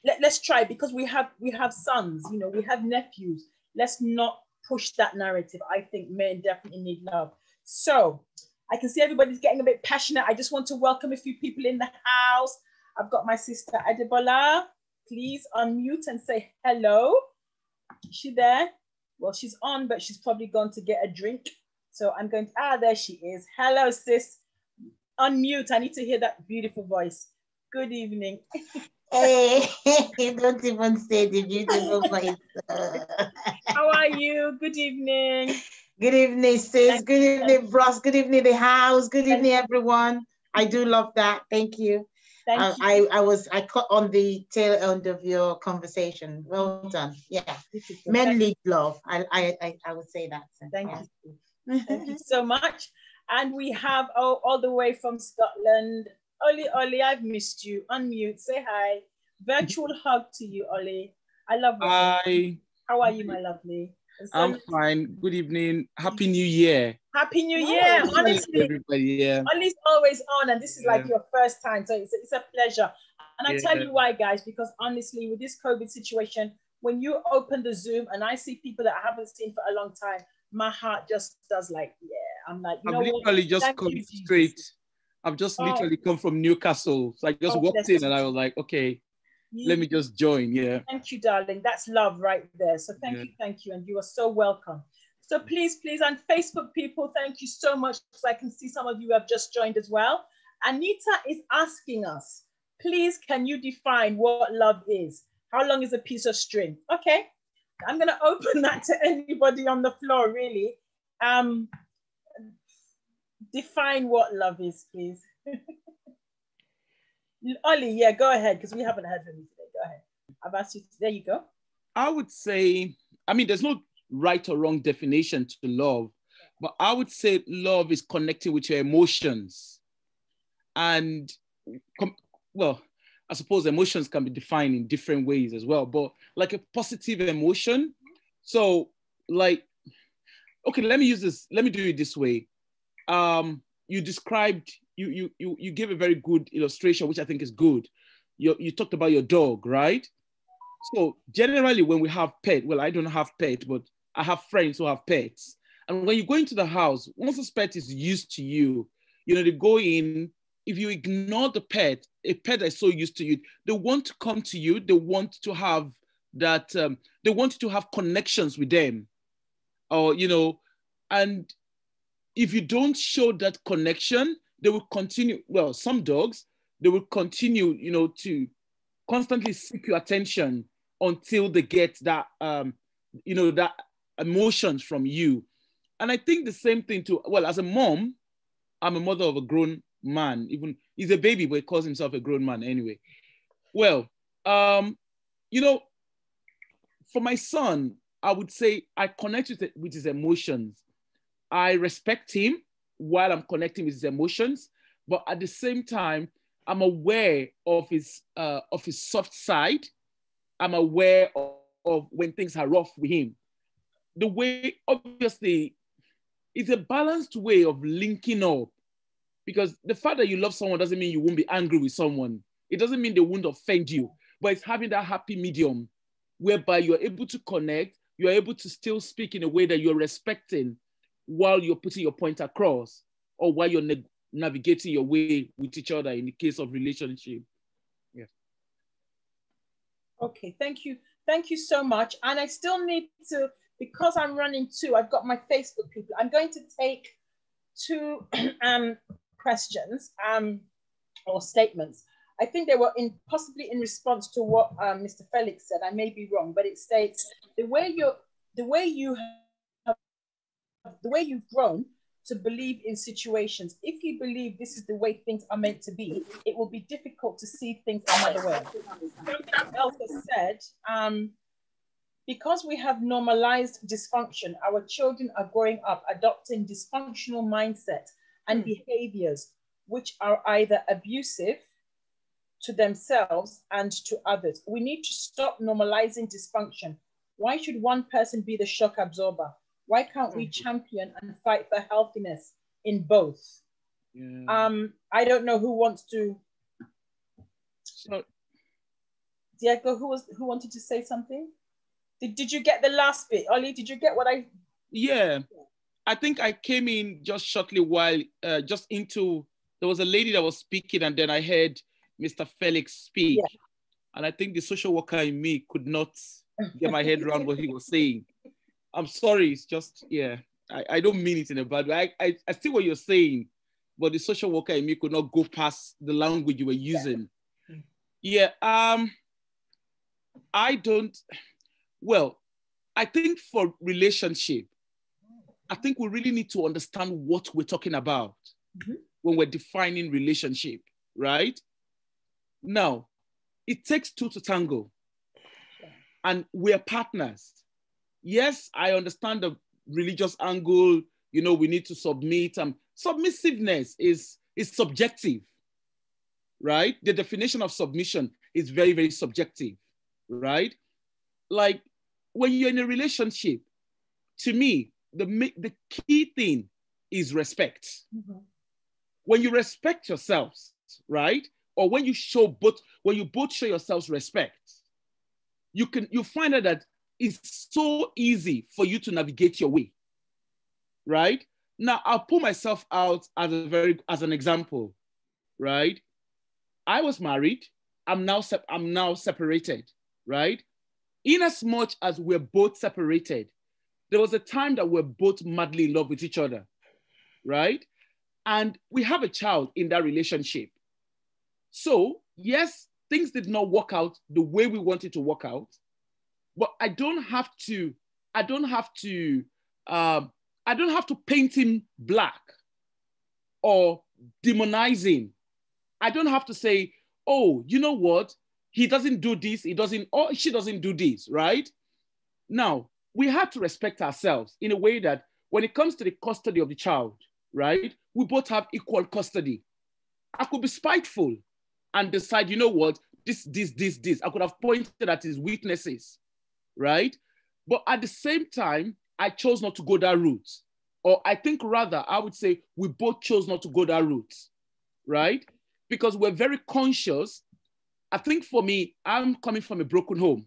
let's try, because we have sons, you know, we have nephews. Let's not push that narrative. I think men definitely need love. So I can see everybody's getting a bit passionate. I just want to welcome a few people in the house. I've got my sister Adebola. Please unmute and say hello. Is she there? Well, she's on, but she's probably gone to get a drink. So I'm going to, there she is. Hello, sis. Unmute. I need to hear that beautiful voice. Good evening. Hey, don't even say the beautiful voice. How are you? Good evening. Good evening, sis. Good evening, bros. Good evening, the house. Good evening, everyone. I do love that. Thank you. Thank you. I caught on the tail end of your conversation. Well done. Yeah. Men need love. I would say that. Thank you. Thank you so much. And we have all the way from Scotland. Oli, I've missed you. Unmute. Say hi. Virtual hug to you, Ollie. I love you. Hi. How are you, my lovely? I'm fine. Good evening. Happy New Year. Happy New Year. Honestly, everybody. Yeah. Ollie's always on, and this is like your first time, so it's a pleasure. And I tell you why, guys, because honestly, with this COVID situation, when you open the Zoom and I see people that I haven't seen for a long time, my heart just does like, yeah. I'm like, you know what? Literally just come straight. I've just literally come from Newcastle. So I just walked in and I was like, okay, let me just join. Yeah. Thank you, darling. That's love right there. So thank you. And you are so welcome. So please, and Facebook people, thank you so much. So I can see some of you have just joined as well. Anita is asking us, please, can you define what love is? How long is a piece of string? Okay, I'm gonna open that to anybody on the floor, really. Define what love is, please. Ollie, yeah, go ahead, because we haven't heard from you today. Go ahead. I've asked you, there you go. I would say, I mean, there's no right or wrong definition to love, but I would say love is connecting with your emotions. And, well, I suppose emotions can be defined in different ways as well, but like a positive emotion. So like, okay, let me do it this way. You described, you gave a very good illustration, which I think is good. You talked about your dog, right? So generally when we have pets, well, I don't have pets, but I have friends who have pets. And when you go into the house, once this pet is used to you, they go in, if you ignore the pet, a pet that is so used to you, they want to come to you, they want to have that, they want you to have connections with them. Or, and if you don't show that connection, they will continue, well, some dogs, they will continue, to constantly seek your attention until they get that, that emotions from you. And I think the same thing too, well, as a mom, I'm a mother of a grown man, even he's a baby, but he calls himself a grown man anyway. Well, for my son, I would say I connect with his emotions. I respect him while I'm connecting with his emotions, but at the same time, I'm aware of his soft side. I'm aware of when things are rough with him. The way, obviously, it's a balanced way of linking up, because the fact that you love someone doesn't mean you won't be angry with someone. It doesn't mean they won't offend you, but it's having that happy medium whereby you're able to connect, you're able to still speak in a way that you're respecting while you're putting your point across, or while you're navigating your way with each other in the case of relationship. Yes. Okay, thank you. Thank you so much. And I still need to, because I'm running two, I've got my Facebook people. I'm going to take two questions or statements. I think they were possibly in response to what Mr. Felix said. I may be wrong, but it states the way you've grown to believe in situations. If you believe this is the way things are meant to be, it will be difficult to see things another way. Something else has said, because we have normalized dysfunction, our children are growing up adopting dysfunctional mindset and behaviors, which are either abusive to themselves and to others. We need to stop normalizing dysfunction. Why should one person be the shock absorber? Why can't we champion and fight for healthiness in both? Yeah. I don't know who wants to. So, Diego, who wanted to say something? Did you get the last bit? Ollie, did you get what I? Yeah, I think I came in just shortly while there was a lady that was speaking, and then I heard Mr. Felix speak. Yeah. And I think the social worker in me could not get my head around what he was saying. I'm sorry, it's just, yeah, I don't mean it in a bad way. I see what you're saying, but the social worker in me could not go past the language you were using. Yeah, I think for relationship, I think we really need to understand what we're talking about when we're defining relationship, right? Now, it takes two to tango, and we're partners. Yes, I understand the religious angle, we need to submit. Submissiveness is subjective, right? The definition of submission is very, very subjective, right? Like when you're in a relationship, to me, the key thing is respect. Mm-hmm. When you respect yourselves, right? Or when you both show yourselves respect, you find out that it's so easy for you to navigate your way, right? Now, I'll put myself out as an example, right? I was married. I'm now separated, right? In as much as we're both separated, there was a time that we're both madly in love with each other, right? And we have a child in that relationship. So yes, things did not work out the way we wanted to work out, but I don't have to paint him black or demonize him. I don't have to say, oh, you know what? He doesn't do this, or she doesn't do this, right? Now, we have to respect ourselves in a way that when it comes to the custody of the child, right? We both have equal custody. I could be spiteful and decide, you know what? This. I could have pointed at his weaknesses, right? But at the same time, I chose not to go that route. Or I think rather, I would say we both chose not to go that route, right? Because we're very conscious. I think for me, I'm coming from a broken home.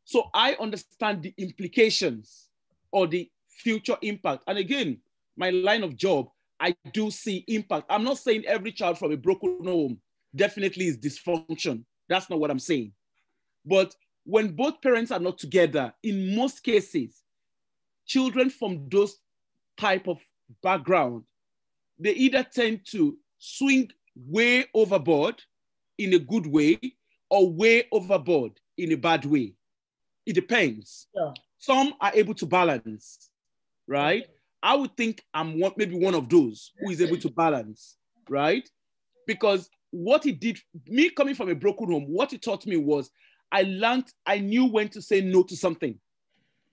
So I understand the implications or the future impact. And again, my line of job, I do see impact. I'm not saying every child from a broken home definitely is dysfunction. That's not what I'm saying. But when both parents are not together, in most cases, children from those type of background, they either tend to swing way overboard in a good way or way overboard in a bad way. It depends. Yeah. Some are able to balance, right? Okay. I would think I'm maybe one of those who is able to balance, right? Because what it did, me coming from a broken home, what it taught me was I knew when to say no to something,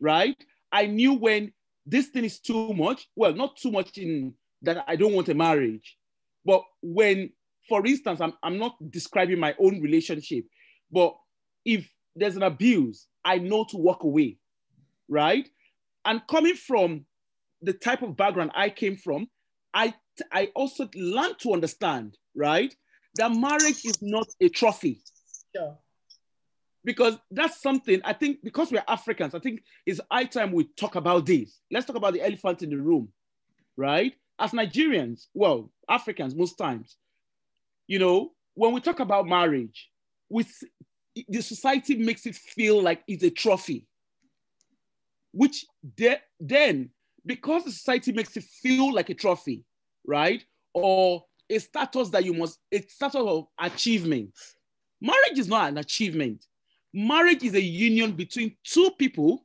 right? I knew when this thing is too much. Well, not too much in that I don't want a marriage. But when, for instance, I'm not describing my own relationship, but if there's an abuse, I know to walk away, right? And coming from the type of background I came from, I also learned to understand, right, that marriage is not a trophy. Sure. Because that's something, I think, because we're Africans, I think it's high time we talk about this. Let's talk about the elephant in the room, right? As Nigerians, well, Africans most times, you know, when we talk about marriage, the society makes it feel like it's a trophy, which then, because the society makes it feel like a trophy, right? Or a status a status of achievement. Marriage is not an achievement. Marriage is a union between two people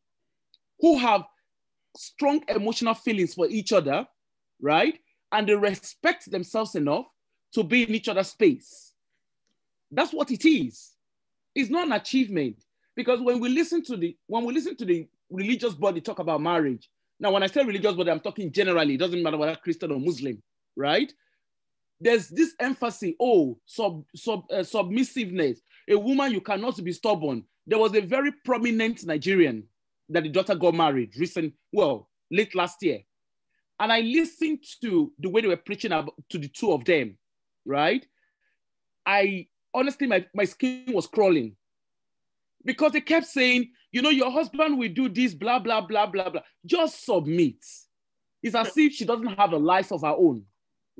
who have strong emotional feelings for each other, right? And they respect themselves enough to be in each other's space. That's what it is. It's not an achievement, because when we listen to the religious body talk about marriage, now when I say religious body, I'm talking generally. It doesn't matter whether Christian or Muslim, right? There's this emphasis, submissiveness. A woman, you cannot be stubborn. There was a very prominent Nigerian that the daughter got married late last year. And I listened to the way they were preaching to the two of them, right? Honestly, my skin was crawling, because they kept saying, you know, your husband will do this, blah, blah, blah, blah, blah. Just submit. It's as if she doesn't have a life of her own,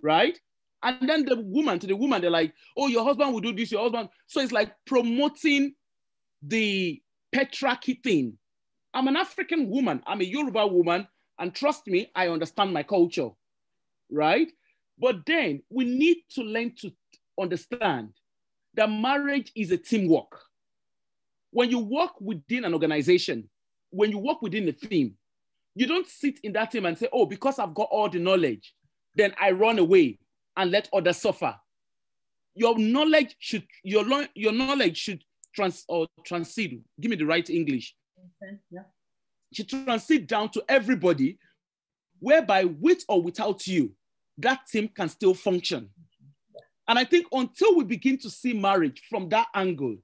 right? And then to the woman, they're like, oh, your husband will do this, your husband. So it's like promoting the patriarchy thing. I'm an African woman, I'm a Yoruba woman, and trust me, I understand my culture, right? But then we need to learn to understand that marriage is a teamwork. When you work within an organization, when you work within a team, you don't sit in that team and say, oh, because I've got all the knowledge, then I run away and let others suffer. Your knowledge should transcend. Give me the right English. Okay, yeah. Should transcend down to everybody, whereby with or without you, that team can still function. And I think until we begin to see marriage from that angle,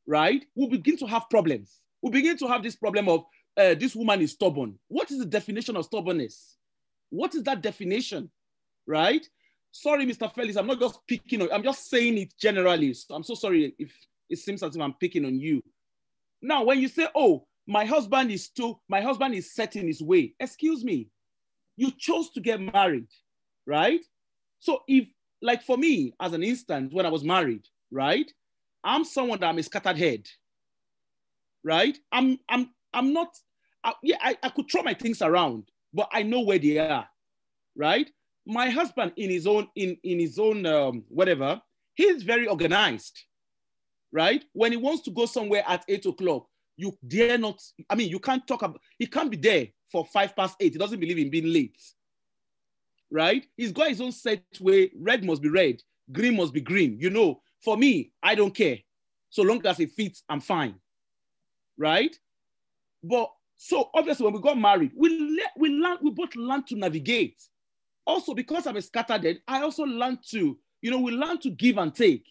right, we'll begin to have problems. We'll begin to have this problem of this woman is stubborn. What is the definition of stubbornness? What is that definition, right? Sorry, Mr. Felix, I'm not just picking on, I'm just saying it generally. So I'm so sorry if it seems as if I'm picking on you. Now, when you say, oh, my husband is set in his way, excuse me, you chose to get married, right? So if, like for me, as an instance, when I was married, right? I'm someone that I'm a scattered head, right? I'm not, I could throw my things around, but I know where they are, right? My husband in his own whatever, he's very organized, right? When he wants to go somewhere at 8 o'clock, you dare not, I mean, you can't talk about, he can't be there for 8:05. He doesn't believe in being late, right? He's got his own set way. Red must be red, green must be green. You know, for me, I don't care. So long as it fits, I'm fine, right? But so obviously when we got married, we both learned to navigate. Also, because I'm a scattered, I also learned to, we learn to give and take.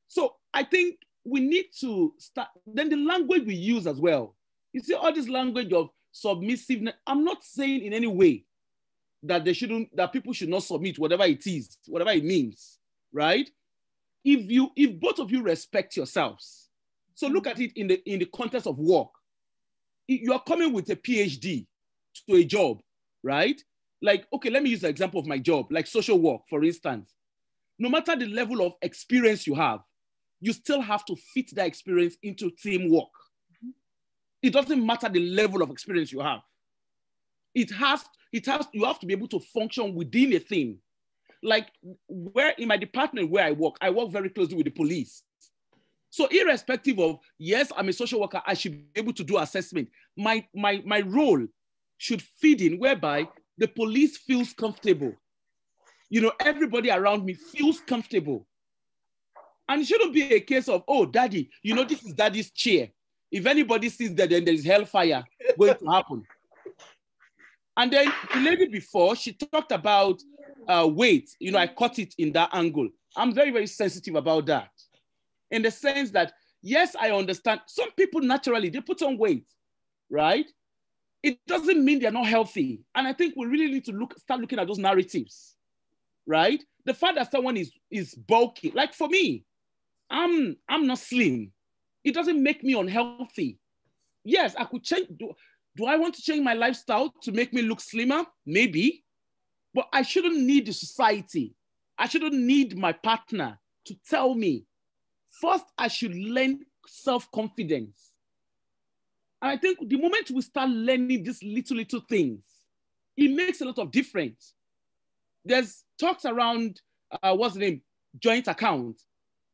So I think we need to start, then the language we use as well. You see, all this language of submissiveness, I'm not saying in any way that that people should not submit, whatever it is, whatever it means, right? If both of you respect yourselves, so look at it in the context of work. You are coming with a PhD to a job, right? Like, okay, let me use the example of my job, like social work, for instance. No matter the level of experience you have, you still have to fit that experience into teamwork. It doesn't matter the level of experience you have. You have to be able to function within a team. Like where in my department where I work very closely with the police. So irrespective of, yes, I'm a social worker, I should be able to do assessment. My role should feed in whereby the police feels comfortable. Everybody around me feels comfortable. And it shouldn't be a case of, oh, daddy, this is daddy's chair. If anybody sees that, then there is hellfire going to happen. And then the lady before, she talked about weight. I caught it in that angle. I'm very, very sensitive about that. In the sense that, yes, I understand. Some people naturally, they put on weight, right? It doesn't mean they're not healthy. And I think we really need to start looking at those narratives, right? The fact that someone is bulky, like for me, I'm not slim. It doesn't make me unhealthy. Yes, I could change. Do I want to change my lifestyle to make me look slimmer? Maybe. But I shouldn't need the society. I shouldn't need my partner to tell me. First, I should learn self-confidence. And I think the moment we start learning these little things, it makes a lot of difference. There's talks around, what's the name? Joint account.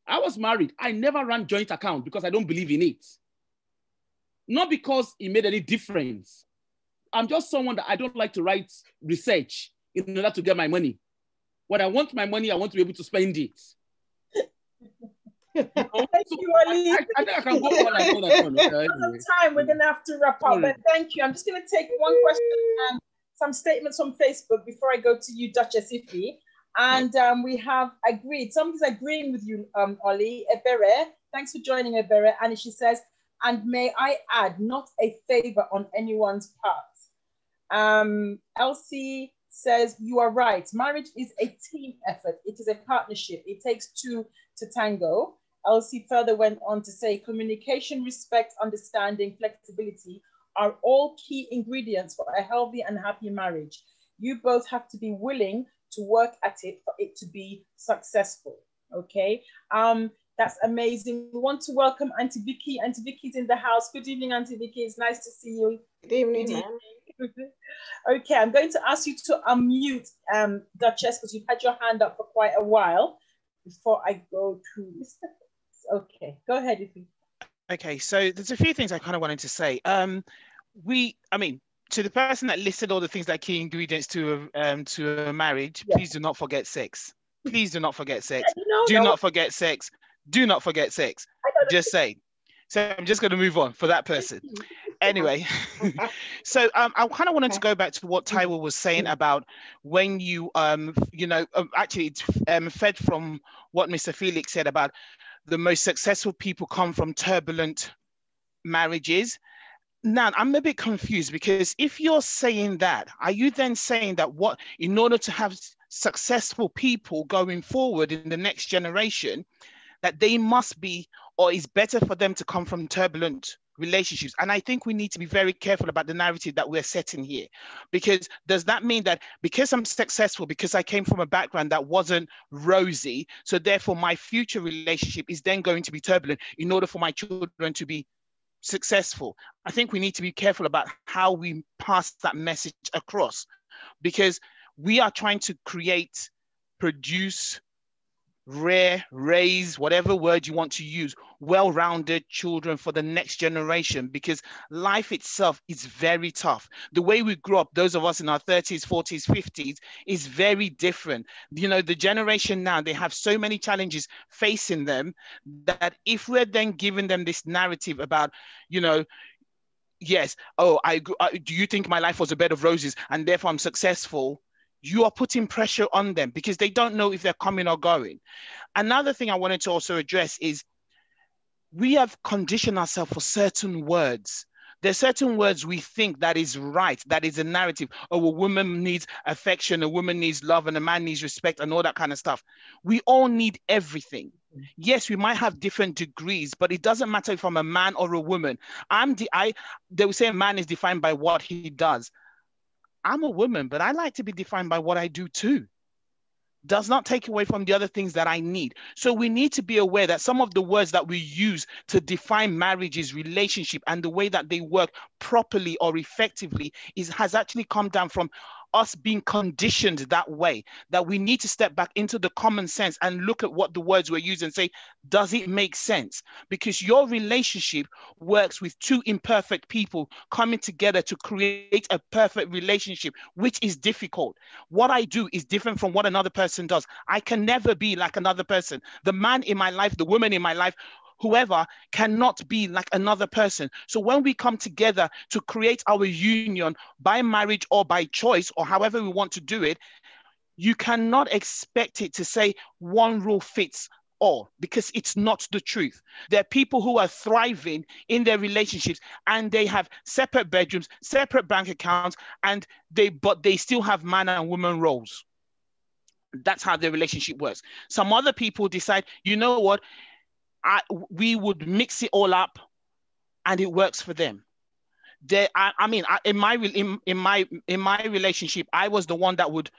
I was married. I never ran joint account because I don't believe in it. Not because it made any difference. I'm just someone that I don't like to write research in order to get my money. When I want my money, I want to be able to spend it. Thank you, Ali. I think I can go on and on and on. Okay, anyway. Time, we're going to have to wrap up. But thank you. I'm just going to take one question and some statements from Facebook before I go to you, Duchess Ife. And we have agreed. Somebody's agreeing with you, Oli. Ebere, thanks for joining, Ebere. And she says, and may I add, not a favor on anyone's part. Elsie says, you are right. Marriage is a team effort. It is a partnership. It takes two to tango. Elsie further went on to say, communication, respect, understanding, flexibility are all key ingredients for a healthy and happy marriage. You both have to be willing to work at it for it to be successful. Okay. That's amazing. We want to welcome Auntie Vicky. Auntie Vicky's in the house. Good evening, Auntie Vicky. It's nice to see you. Good evening, ma'am. Okay, I'm going to ask you to unmute Duchess, because you've had your hand up for quite a while before I go to Mr. Okay, go ahead, Ife. Okay, so there's a few things I kind of wanted to say. To the person that listed all the things that key ingredients to a marriage, yes. Please do not forget sex. Please do not forget sex. Do not forget sex. Do not forget sex. Just say. So I'm just going to move on for that person. Anyway, so I kind of wanted to go back to what Taiwo was saying about when you, actually it's fed from what Mr. Felix said about the most successful people come from turbulent marriages. Now, I'm a bit confused because if you're saying that, are you then saying that what, in order to have successful people going forward in the next generation, that they must be, or it's better for them to come from turbulent relationships? And I think we need to be very careful about the narrative that we're setting here, because does that mean that because I'm successful, because I came from a background that wasn't rosy, so therefore my future relationship is then going to be turbulent in order for my children to be successful? I think we need to be careful about how we pass that message across, because we are trying to create, produce, raise, whatever word you want to use, well-rounded children for the next generation, because life itself is very tough. The way we grew up, those of us in our 30s, 40s, 50s, is very different. You know, the generation now, they have so many challenges facing them that if we're then giving them this narrative about, you know, yes, oh, do you think my life was a bed of roses and therefore I'm successful? You are putting pressure on them because they don't know if they're coming or going. Another thing I wanted to also address is we have conditioned ourselves for certain words. There's certain words we think that is right, that is a narrative. Oh, a woman needs affection, a woman needs love, and a man needs respect, and all that kind of stuff. We all need everything. Yes, we might have different degrees, but it doesn't matter if I'm a man or a woman. They will say a man is defined by what he does. I'm a woman, but I like to be defined by what I do too. Does not take away from the other things that I need. So we need to be aware that some of the words that we use to define marriages, relationship, and the way that they work properly or effectively has actually come down from us being conditioned that way, that we need to step back into the common sense and look at what the words we're using and say, does it make sense? Because your relationship works with two imperfect people coming together to create a perfect relationship, which is difficult. What I do is different from what another person does. I can never be like another person. The man in my life, the woman in my life, whoever cannot be like another person. So when we come together to create our union by marriage or by choice or however we want to do it, you cannot expect it to say one rule fits all, because it's not the truth. There are people who are thriving in their relationships and they have separate bedrooms, separate bank accounts, and but they still have man and woman roles. That's how their relationship works. Some other people decide, you know what, we would mix it all up and it works for them. In my relationship, I was the one that would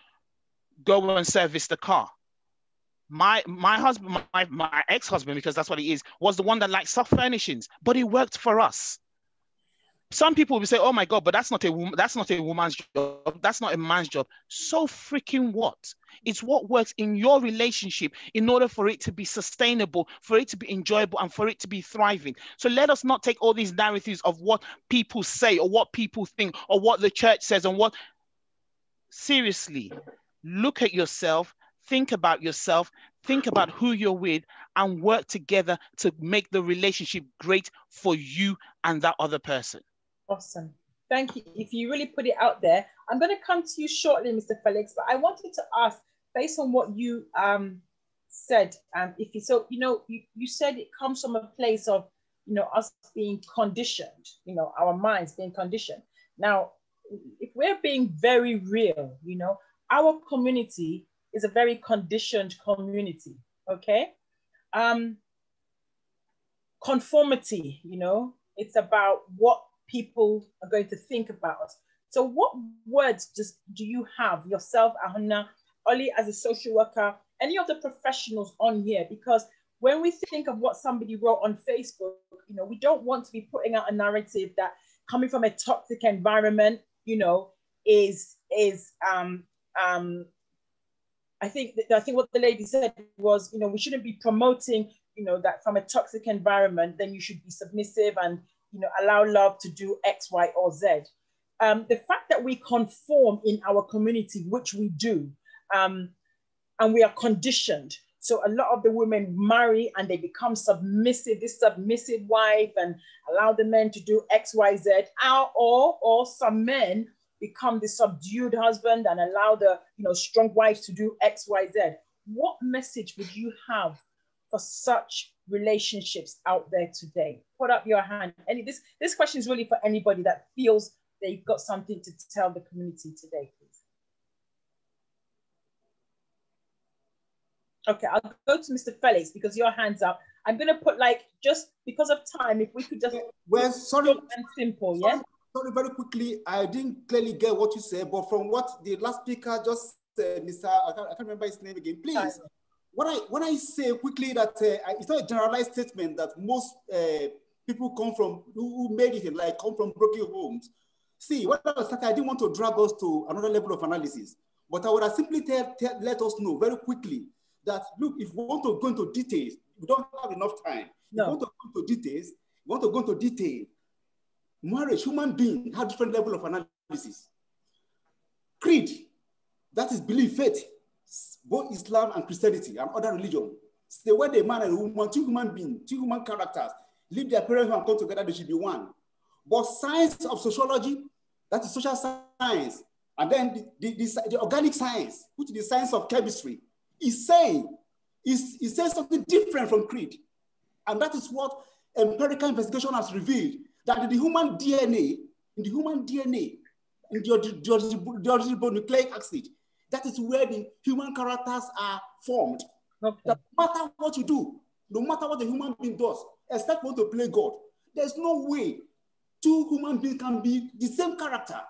go and service the car. My husband, my ex-husband, because that's what he is, was the one that liked soft furnishings, but it worked for us. Some people will say, oh my God, but that's not a woman's job. That's not a man's job. So freaking what? It's what works in your relationship in order for it to be sustainable, for it to be enjoyable, and for it to be thriving. So let us not take all these narratives of what people say or what people think or what the church says and what. Seriously, look at yourself, think about who you're with, and work together to make the relationship great for you and that other person. Awesome. Thank you. If you really put it out there, I'm going to come to you shortly, Mr. Felix, but I wanted to ask, based on what you said, if you, so, you know, you said it comes from a place of, you know, us being conditioned, you know, our minds being conditioned. Now, if we're being very real, you know, our community is a very conditioned community, okay? Conformity, you know, it's about what people are going to think about us. So what words do you have yourself, Ahuna, Oli as a social worker, any of the professionals on here? Because when we think of what somebody wrote on Facebook, you know, we don't want to be putting out a narrative that coming from a toxic environment, you know, I think what the lady said was, you know, we shouldn't be promoting, you know, that from a toxic environment, then you should be submissive and, you know, allow love to do X, Y, or Z. The fact that we conform in our community, which we do, and we are conditioned. So a lot of the women marry and they become submissive, this submissive wife, and allow the men to do X, Y, Z. Or some men become the subdued husband and allow the strong wife to do X, Y, Z. What message would you have for such relationships out there today? Put up your hand. This question is really for anybody that feels they've got something to tell the community today, please. Okay, I'll go to Mr. Felix because your hand's up. I'm going to put, just because of time, if we could just... Well, sorry. And simple, yeah? Sorry, very quickly. I didn't clearly get what you said, but from what the last speaker just said, Mr. I can't remember his name again, please. When I say quickly that it's not a generalized statement that most people come from, who made it, come from broken homes. See, what I was saying, I didn't want to drag us to another level of analysis, but I would have simply let us know very quickly that, look, if we want to go into details, we don't have enough time. No. If we want to go into details, we want to go into detail. Marriage, human being, have different level of analysis. Creed, that is belief, faith, both Islam and Christianity and other religions. Say when a man and a woman, two human beings, two human characters, leave their parents and come together, they should be one. But science of sociology, that is social science, and then the organic science, which is the science of chemistry, is saying something different from creed. And that is what empirical investigation has revealed, that in the human DNA, in the nucleic acid, that is where the human characters are formed. Okay. No matter what you do, no matter what the human being does, except want to play God, there's no way two human beings can be the same character.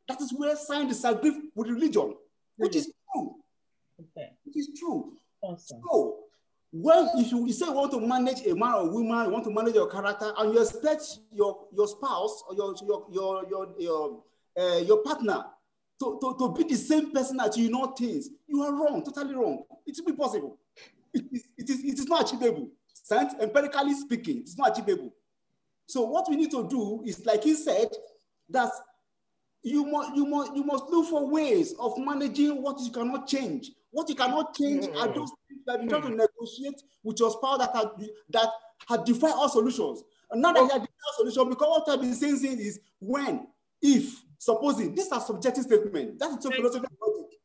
That is where science disagrees with religion, which is true. Okay. It is true. Awesome. So, if you say you want to manage a man or woman, you want to manage your character, and you expect your spouse or your partner to be the same person that you know things, you are wrong, totally wrong. It will be possible. It is not achievable. Science, empirically speaking, it's not achievable. So what we need to do is, like he said, that you must look for ways of managing what you cannot change. What you cannot change are those things that you try to negotiate with your spouse that have defied all solutions. And now that you have defied all solutions, because what I've been saying is when, if, supposing. These are subjective statements. That's a philosophy of logic.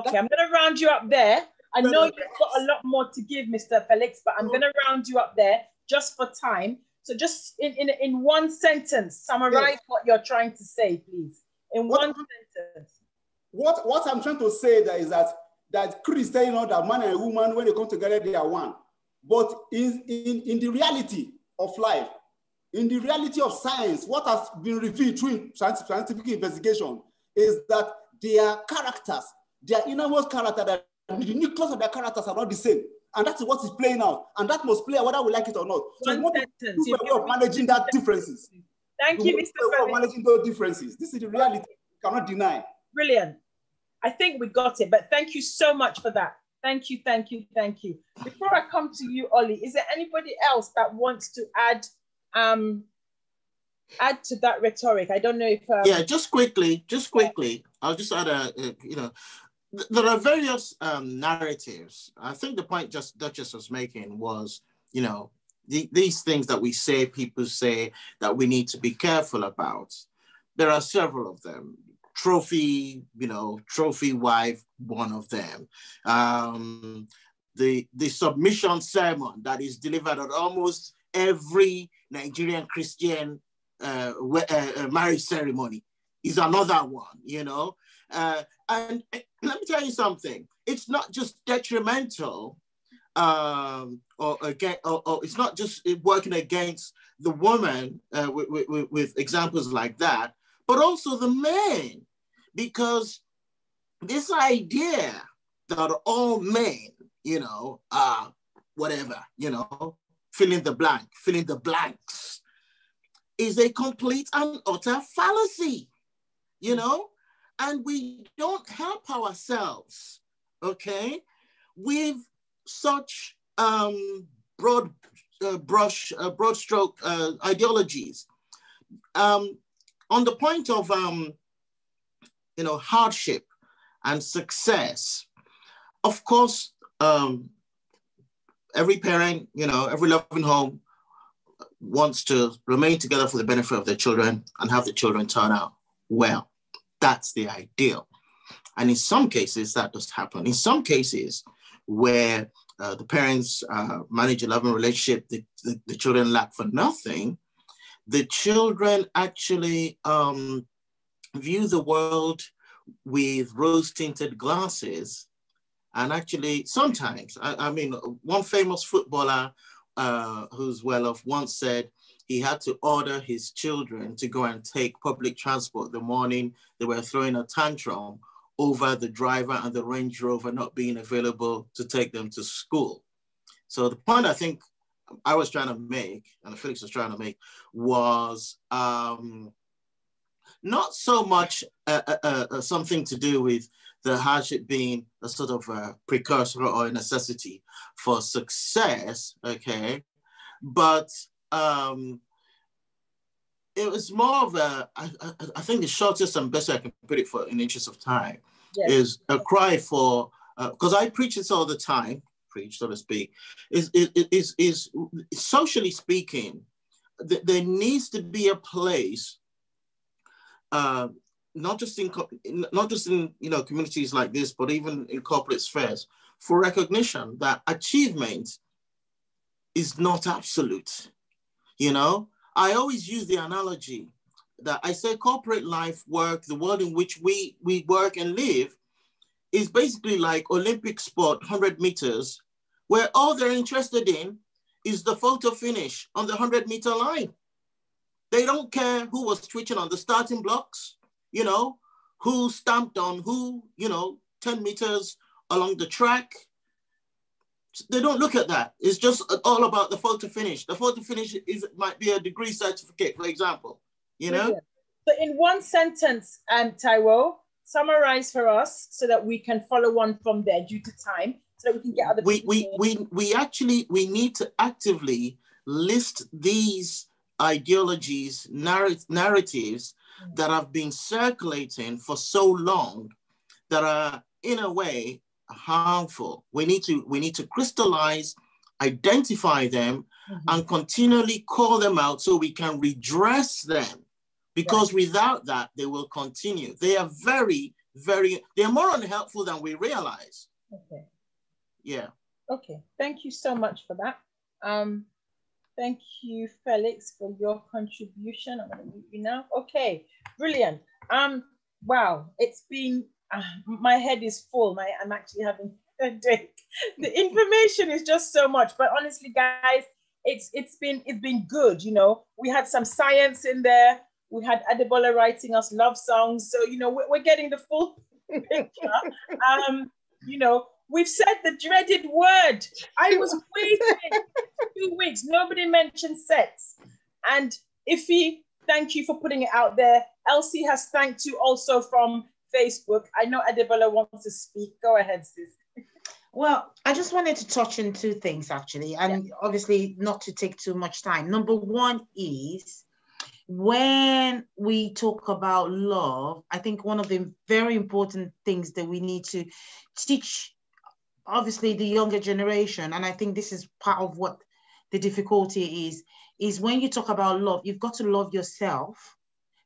Okay, I'm going to round you up there. I know you've got a lot more to give, Mr. Felix, but I'm going to round you up there just for time. So just in one sentence, summarize what you're trying to say, please. In one sentence. What I'm trying to say there is that creed is telling us that man and woman, when they come together, they are one. But in the reality of life, in the reality of science, what has been revealed through scientific investigation is that their characters, their innermost character, the nucleus of their characters are not the same. And that's what is playing out. And that must play out whether we like it or not. So we want to do a way of managing that differences. Thank you, Mr. Felix. Managing those differences. This is the reality. We cannot deny. Brilliant. I think we got it, but thank you so much for that. Thank you, thank you, thank you. Before I come to you, Ollie, is there anybody else that wants to add to that rhetoric? I don't know if... yeah, just quickly, I'll just add there are various narratives. I think the point Duchess was making was, these things that we say, people say that we need to be careful about. There are several of them. Trophy wife, one of them. The submission sermon that is delivered at almost every Nigerian Christian marriage ceremony is another one, and let me tell you something. It's not just detrimental, or it's not just working against the woman with examples like that, but also the men, because this idea that all men, are whatever, fill in the blanks, is a complete and utter fallacy, and we don't help ourselves, okay, with such broad stroke ideologies. On the point of hardship and success, of course, every parent, you know, every loving home wants to remain together for the benefit of their children and have the children turn out well. That's the ideal. And in some cases, that does happen. In some cases where the parents manage a loving relationship, the children lack for nothing, the children actually view the world with rose-tinted glasses. And actually, sometimes, I mean, one famous footballer who's well off once said he had to order his children to go and take public transport the morning they were throwing a tantrum over the driver and the Range Rover not being available to take them to school. So the point I think I was trying to make, and Felix was trying to make, was not so much something to do with the hardship being a sort of a precursor or a necessity for success, okay? But it was more of a, I think the shortest and best way I can put it for in the interest of time is a cry for, because I preach this all the time, so to speak, is socially speaking, there needs to be a place, not just in you know, communities like this, but even in corporate spheres, for recognition that achievement is not absolute. You know, I always use the analogy that I say corporate life, work, the world in which we work and live, is basically like Olympic sport, 100 meters, where all they're interested in is the photo finish on the 100-meter line. They don't care who was twitching on the starting blocks, you know, who stamped on who, you know, 10 meters along the track. They don't look at that. It's just all about the photo finish. The photo finish might be a degree certificate, for example, you know? Yeah. So in one sentence, Taiwo, summarize for us so that we can follow on from there due to time, so that we can get other people. We need to actively list these ideologies, narratives that have been circulating for so long that are in a way harmful. We need to crystallize, identify them, and continually call them out so we can redress them, because without that, they will continue. They are they're more unhelpful than we realize. Okay. Yeah. Okay, thank you so much for that. Thank you, Felix, for your contribution. I'm going to mute you now. Okay, brilliant. Wow, it's been, my head is full. I'm actually having a headache. The information is just so much, but honestly, guys, it's been good. You know, we had some science in there. We had Adebola writing us love songs. So, you know, we're getting the full picture. You know, we've said the dreaded word. I was waiting 2 weeks. Nobody mentioned sex. And Iffy, thank you for putting it out there. Elsie has thanked you also from Facebook. I know Adebola wants to speak. Go ahead, sis. Well, I just wanted to touch on two things, actually, and obviously not to take too much time. Number one is, when we talk about love, I think one of the very important things that we need to teach, obviously, the younger generation, and I think this is part of what the difficulty is when you talk about love, you've got to love yourself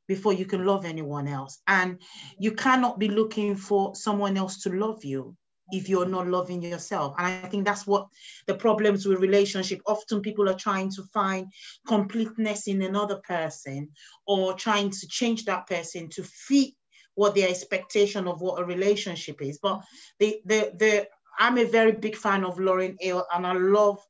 before you can love anyone else. And you cannot be looking for someone else to love you if you're not loving yourself. And I think that's what the problems with relationship, often people are trying to find completeness in another person, or trying to change that person to fit what their expectation of what a relationship is. But I'm a very big fan of Lauryn Hill, and I love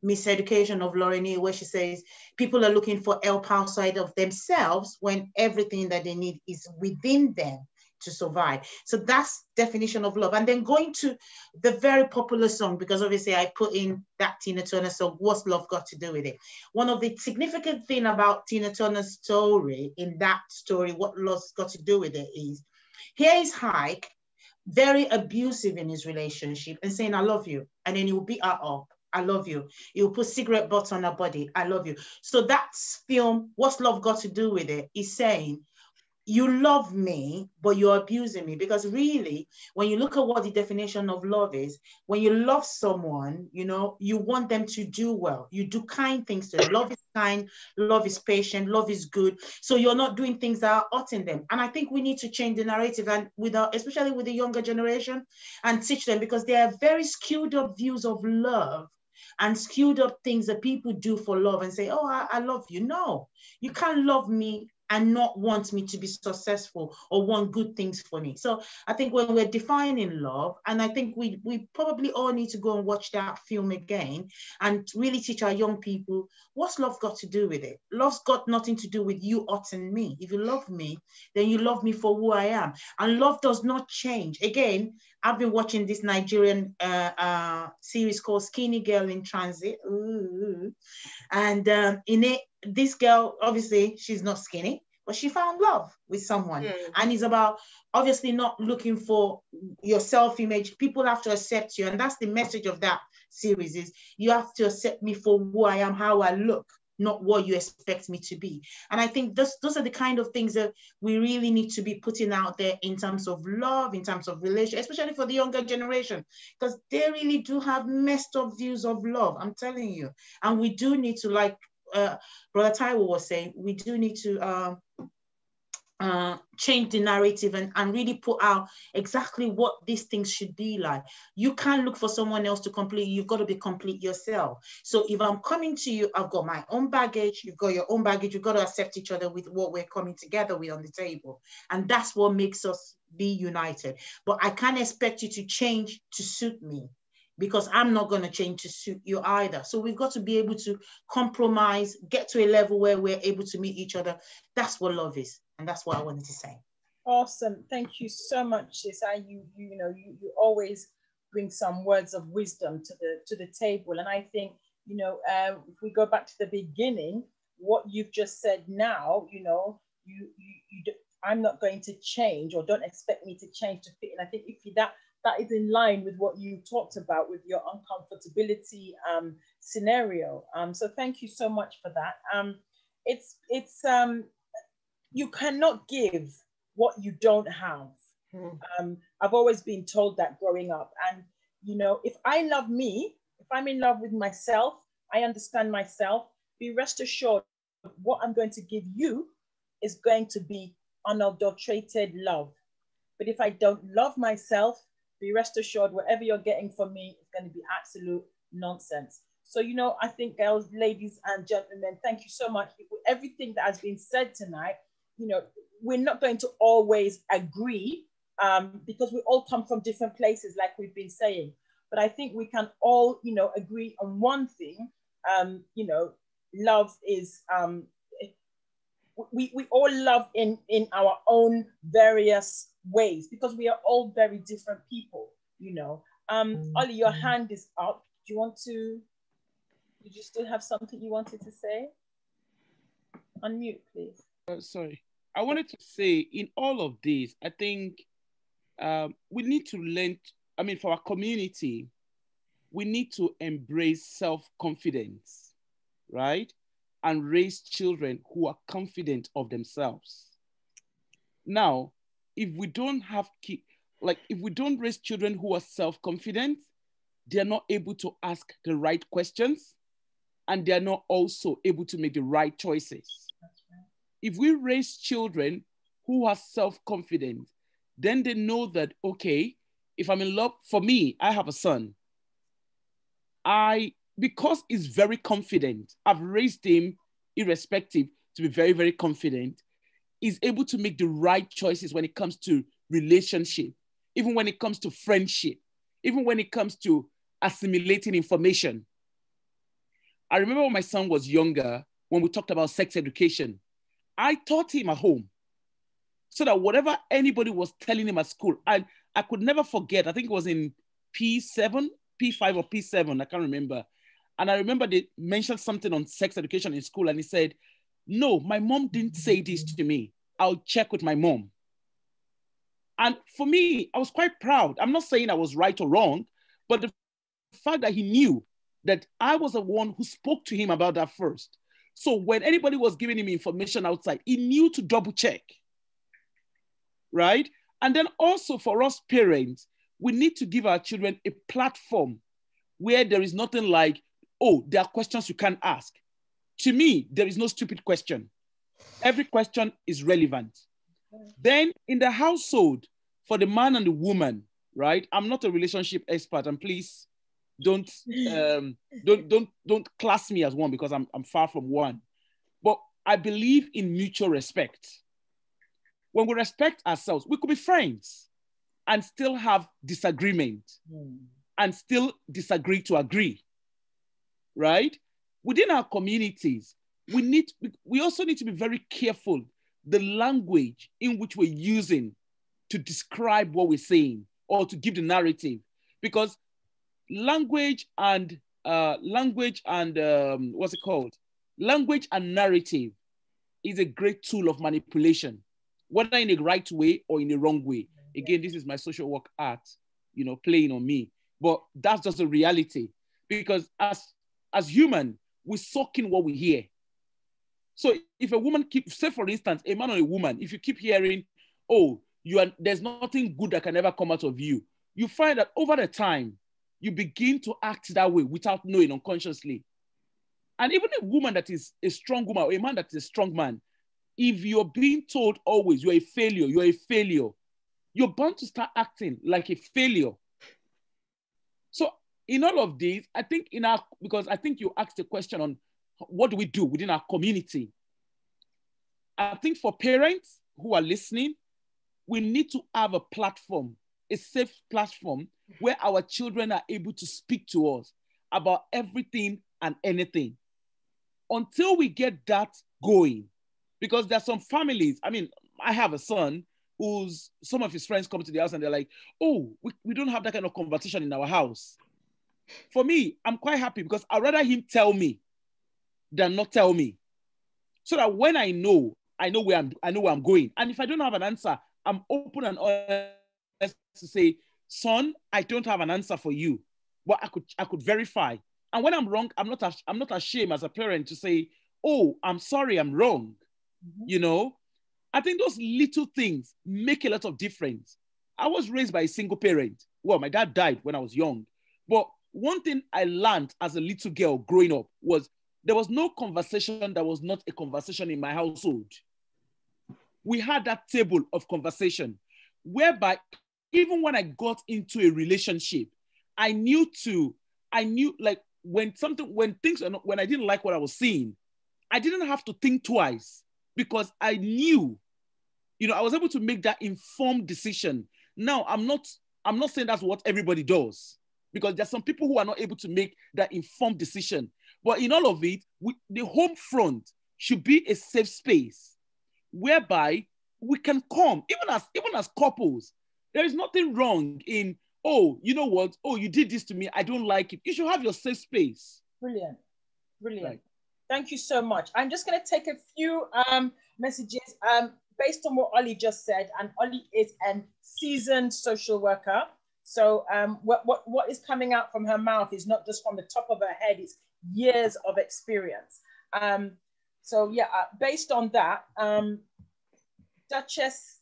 Miseducation of Lauryn Hill, where she says people are looking for help outside of themselves when everything that they need is within them to survive. So that's definition of love. And then going to the very popular song, because obviously I put in that Tina Turner song, What's Love Got to Do With It? One of the significant thing about Tina Turner's story, in that story, What Love's Got to Do With It, is here is Hike, very abusive in his relationship, and saying, I love you. And then he will beat her up. I love you. He will put cigarette butts on her body. I love you. So that film, What's Love Got to Do With It, is saying, you love me, but you're abusing me. Because really, when you look at what the definition of love is, when you love someone, you know, you want them to do well. You do kind things to them. Love is kind, love is patient, love is good. So you're not doing things that are hurting them. And I think we need to change the narrative, and especially with the younger generation, and teach them, because they have very skewed up views of love and skewed up things that people do for love and say, oh, I love you. No, you can't love me and not want me to be successful or want good things for me. So I think when we're defining love, and I think we probably all need to go and watch that film again and really teach our young people, what's love got to do with it? Love's got nothing to do with you hurting me. If you love me, then you love me for who I am. And love does not change. Again, I've been watching this Nigerian series called Skinny Girl in Transit. Ooh. And in it, this girl, obviously, she's not skinny, but she found love with someone. And it's about obviously not looking for your self-image. People have to accept you. And that's the message of that series, is you have to accept me for who I am, how I look, not what you expect me to be. And I think those are the kind of things that we really need to be putting out there in terms of love, in terms of relation, especially for the younger generation, because they really do have messed up views of love, I'm telling you. And we do need to, like Brother Taiwo was saying, we do need to change the narrative and really put out exactly what these things should be like. You can't look for someone else to complete you. You've got to be complete yourself. So if I'm coming to you, I've got my own baggage, you've got your own baggage, you've got to accept each other with what we're coming together with on the table. And that's what makes us be united. But I can't expect you to change to suit me, because I'm not going to change to suit you either. So we've got to be able to compromise, get to a level where we're able to meet each other. That's what love is. And that's what I wanted to say. Awesome. Thank you so much, Sisa. You always bring some words of wisdom to the table. And I think, if we go back to the beginning, what you've just said now, I'm not going to change, or don't expect me to change to fit in. I think if that is in line with what you talked about with your uncomfortability scenario. So thank you so much for that. You cannot give what you don't have. I've always been told that growing up. And, if I love me, if I'm in love with myself, I understand myself, be rest assured what I'm going to give you is going to be unadulterated love. But if I don't love myself, be rest assured whatever you're getting from me is going to be absolute nonsense. So, I think, girls, ladies and gentlemen, thank you so much for everything that has been said tonight. We're not going to always agree because we all come from different places, like we've been saying. But I think we can all, agree on one thing. Love is, we all love in our own various ways, because we are all very different people, Ollie, your hand is up. Do you still have something you wanted to say? Unmute, please. Sorry. I wanted to say, in all of this, I think we need to learn, for our community, we need to embrace self-confidence, right? And raise children who are confident of themselves. Now, if we don't raise children who are self-confident, they're not able to ask the right questions, and they're not also able to make the right choices. If we raise children who are self-confident, then they know that, okay, if I'm in love, for me, I have a son. Because he's very confident, I've raised him irrespective to be very, very confident. He's able to make the right choices when it comes to relationship, even when it comes to friendship, even when it comes to assimilating information. I remember when my son was younger, when we talked about sex education, I taught him at home so that whatever anybody was telling him at school, I could never forget. I think it was in P7, P5 or P7, I can't remember. And I remember they mentioned something on sex education in school, and he said, no, my mom didn't say this to me. I'll check with my mom. And for me, I was quite proud. I'm not saying I was right or wrong, but the fact that he knew that I was the one who spoke to him about that first. So when anybody was giving him information outside, he knew to double check. right? And then also for us parents, we need to give our children a platform where there is nothing like, oh, there are questions you can't ask. To me, there is no stupid question. Every question is relevant. Then in the household, for the man and the woman, right? I'm not a relationship expert, and please don't class me as one, because I'm far from one. But I believe in mutual respect. When we respect ourselves, we could be friends and still have disagreement and still disagree to agree, right? Within our communities, we also need to be very careful the language in which we're using to describe what we're saying or to give the narrative, because language and Language and narrative is a great tool of manipulation, whether in a right way or in a wrong way. Again, this is my social work art, playing on me. But that's just the reality, because as human, we soak in what we hear. So if a woman say for instance, a man or a woman, if you keep hearing, oh, there's nothing good that can ever come out of you, you find that over the time, you begin to act that way without knowing, unconsciously. And even a woman that is a strong woman or a man that is a strong man, if you're being told always you're a failure, you're bound to start acting like a failure. So in all of these, I think because I think you asked a question on what do we do within our community. I think for parents who are listening, we need to have a platform, a safe platform where our children are able to speak to us about everything and anything. Until we get that going, because there's some families, I have a son who's, some of his friends come to the house and they're like, oh, we don't have that kind of conversation in our house. For me, I'm quite happy, because I'd rather him tell me than not tell me. So that when I know where I'm going. And if I don't have an answer, I'm open and honest to say, son, I don't have an answer for you, but I could verify. And when I'm wrong, I'm not ashamed as a parent to say, oh, I'm sorry, I'm wrong. I think those little things make a lot of difference. I was raised by a single parent. Well, my dad died when I was young. But one thing I learned as a little girl growing up was there was no conversation that was not a conversation in my household. We had that table of conversation whereby even when I got into a relationship, I knew like when I didn't like what I was seeing, I didn't have to think twice, because I knew, I was able to make that informed decision. Now, I'm not saying that's what everybody does, because there's some people who are not able to make that informed decision. But in all of it, the home front should be a safe space whereby we can come, even as couples. There is nothing wrong in, oh, you know what? Oh, you did this to me. I don't like it. You should have your safe space. Brilliant. Right. Thank you so much. I'm just going to take a few messages based on what Ollie just said. And Ollie is a seasoned social worker. So what is coming out from her mouth is not just from the top of her head, it's years of experience. Based on that, Duchess,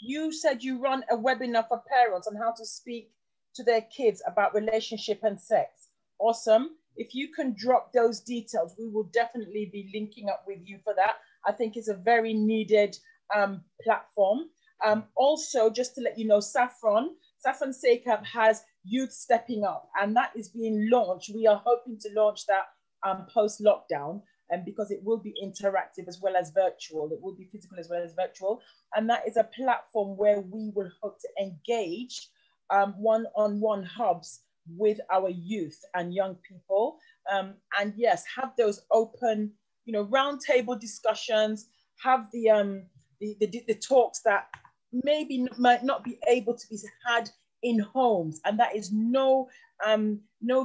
you said you run a webinar for parents on how to speak to their kids about relationship and sex. Awesome. If you can drop those details, we will definitely be linking up with you for that. I think it's a very needed platform. Also, just to let you know, Saffron Sakeup has Youth Stepping Up, and that is being launched. We are hoping to launch that post-lockdown, and because it will be interactive as well as virtual. It will be physical as well as virtual. And that is a platform where we will hope to engage one-on-one hubs with our youth and young people. And yes, have those open, roundtable discussions, have the talks that might not be able to be had in homes. And that is no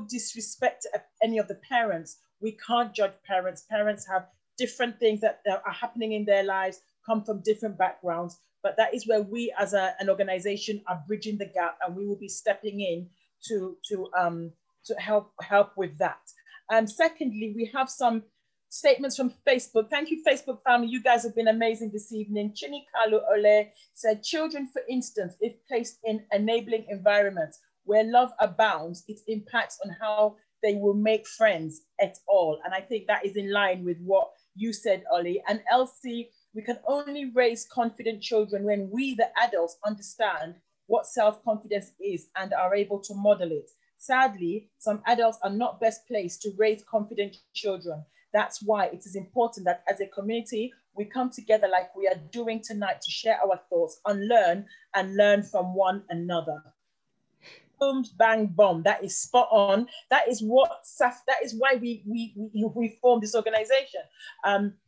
disrespect to any of the parents. We can't judge parents. Parents have different things that are happening in their lives, come from different backgrounds. But that is where we as an organization are bridging the gap, and we will be stepping in to help with that. And secondly, we have some statements from Facebook. Thank you, Facebook family. You guys have been amazing this evening. Chinikalu Ole said, children, for instance, if placed in enabling environments where love abounds, it impacts on how they will make friends at all. And I think that is in line with what you said, Ollie. And Elsie, we can only raise confident children when we, the adults, understand what self-confidence is and are able to model it. Sadly, some adults are not best placed to raise confident children. That's why it is important that as a community, we come together like we are doing tonight to share our thoughts, unlearn and learn from one another. Boom, bang, bomb. That is spot on. That is why we formed this organization.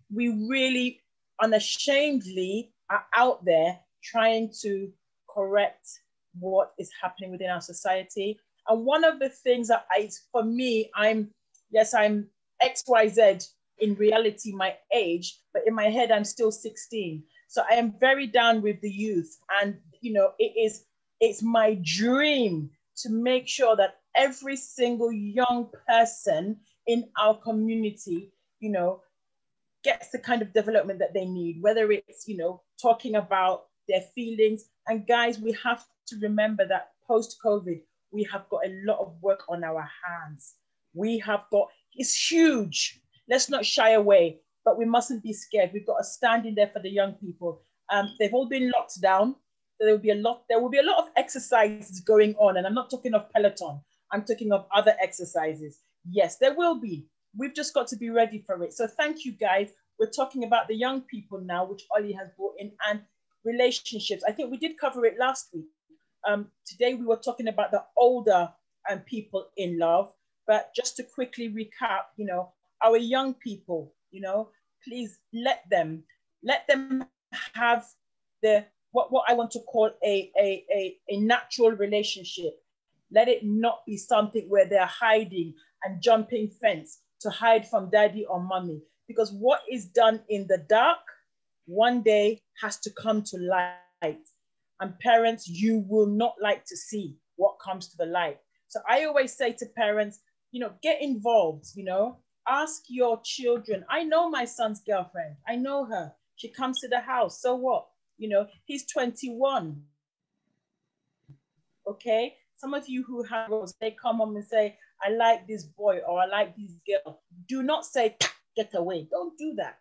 We really unashamedly are out there trying to correct what is happening within our society. And one of the things that for me, I'm XYZ in reality, my age, but in my head, I'm still 16. So I am very down with the youth. And, you know, it's my dream to make sure that every single young person in our community, you know, gets the kind of development that they need, whether it's, you know, talking about their feelings. And guys, we have to remember that post-COVID, we have got a lot of work on our hands. It's huge. Let's not shy away, but we mustn't be scared. We've got to stand in there for the young people. They've all been locked down. So there will be a lot of exercises going on. And I'm not talking of Peloton. I'm talking of other exercises. Yes, there will be. We've just got to be ready for it. So thank you, guys. We're talking about the young people now, which Ollie has brought in, and relationships. I think we did cover it last week. Today we were talking about the older people in love. But just to quickly recap, you know, our young people, you know, please let them have what I want to call a natural relationship. Let it not be something where they're hiding and jumping fence to hide from daddy or mommy. Because what is done in the dark, one day has to come to light. And parents, you will not like to see what comes to the light. So I always say to parents, you know, get involved, you know, ask your children. I know my son's girlfriend. I know her. She comes to the house. So what? You know, he's 21. Okay. Some of you who have roles, they come home and say, I like this boy or I like this girl. Do not say, get away. Don't do that.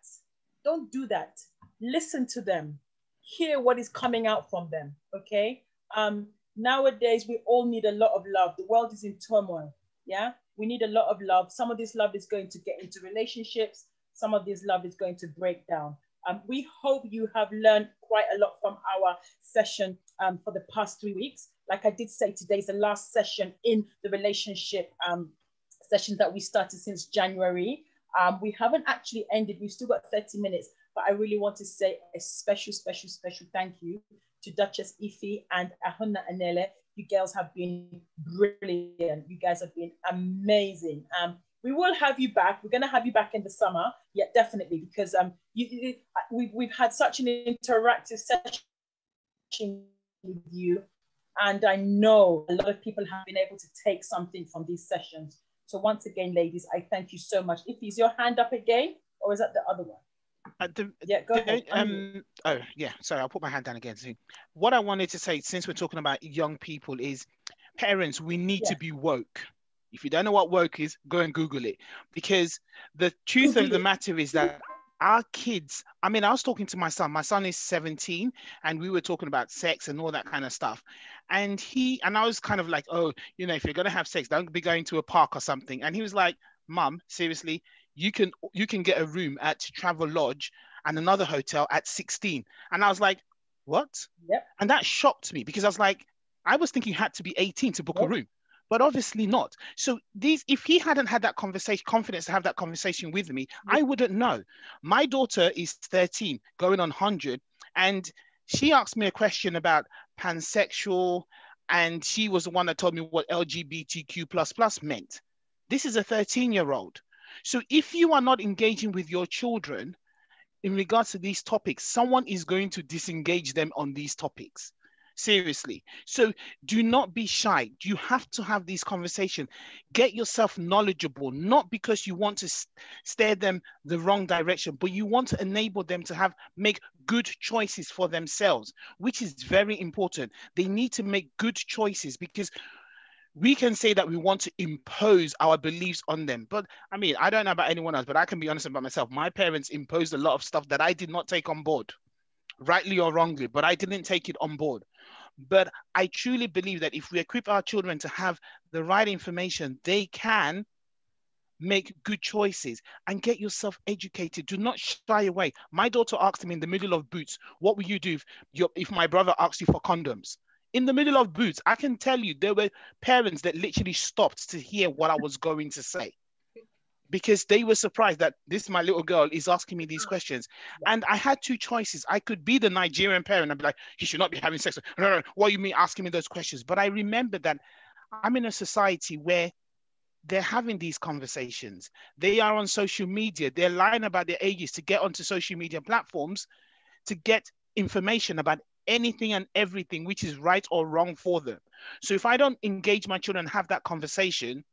Don't do that. Listen to them. Hear what is coming out from them. Okay. Nowadays, we all need a lot of love. The world is in turmoil. Yeah. We need a lot of love. Some of this love is going to get into relationships. Some of this love is going to break down. We hope you have learned quite a lot from our session for the past 3 weeks. Like I did say, today is the last session in the relationship session that we started since January. We haven't actually ended. We've still got 30 minutes, but I really want to say a special thank you to Duchess Ife and Ahuna Anele. You girls have been brilliant. You guys have been amazing. We will have you back. We're going to have you back in the summer. Yeah, definitely, because we've had such an interactive session with you. And I know a lot of people have been able to take something from these sessions. So once again, ladies, I thank you so much. If is your hand up again, or is that the other one? Yeah, go ahead. Oh, yeah, sorry, I'll put my hand down again. So what I wanted to say, since we're talking about young people, is parents, we need to be woke. If you don't know what woke is, go and Google it. Because the truth of the matter is that our kids, I mean, I was talking to my son is 17, and we were talking about sex and all that kind of stuff. And I was kind of like, oh, you know, if you're going to have sex, don't be going to a park or something. And he was like, Mum, seriously, you can get a room at Travel Lodge and another hotel at 16. And I was like, what? Yep. And that shocked me, because I was like, I was thinking you had to be 18 to book a room. But obviously not. So if he hadn't had that confidence to have that conversation with me, I wouldn't know. My daughter is 13, going on 100, and she asked me a question about pansexual, and she was the one that told me what LGBTQ++ meant. This is a 13-year-old. So if you are not engaging with your children in regards to these topics, someone is going to disengage them on these topics. Seriously. So do not be shy. You have to have these conversations. Get yourself knowledgeable, not because you want to steer them the wrong direction, but you want to enable them to make good choices for themselves, which is very important. They need to make good choices, because we can say that we want to impose our beliefs on them. But I mean, I don't know about anyone else, but I can be honest about myself. My parents imposed a lot of stuff that I did not take on board, rightly or wrongly, but I didn't take it on board. But I truly believe that if we equip our children to have the right information, they can make good choices. And get yourself educated. Do not shy away. My daughter asked me in the middle of Boots, what would you do if my brother asked you for condoms? In the middle of Boots, I can tell you there were parents that literally stopped to hear what I was going to say, because they were surprised that this, my little girl, is asking me these questions. And I had two choices. I could be the Nigerian parent and be like, you should not be having sex. No, what do you mean asking me those questions? But I remember that I'm in a society where they're having these conversations. They are on social media. They're lying about their ages to get onto social media platforms to get information about anything and everything which is right or wrong for them. So if I don't engage my children and have that conversation,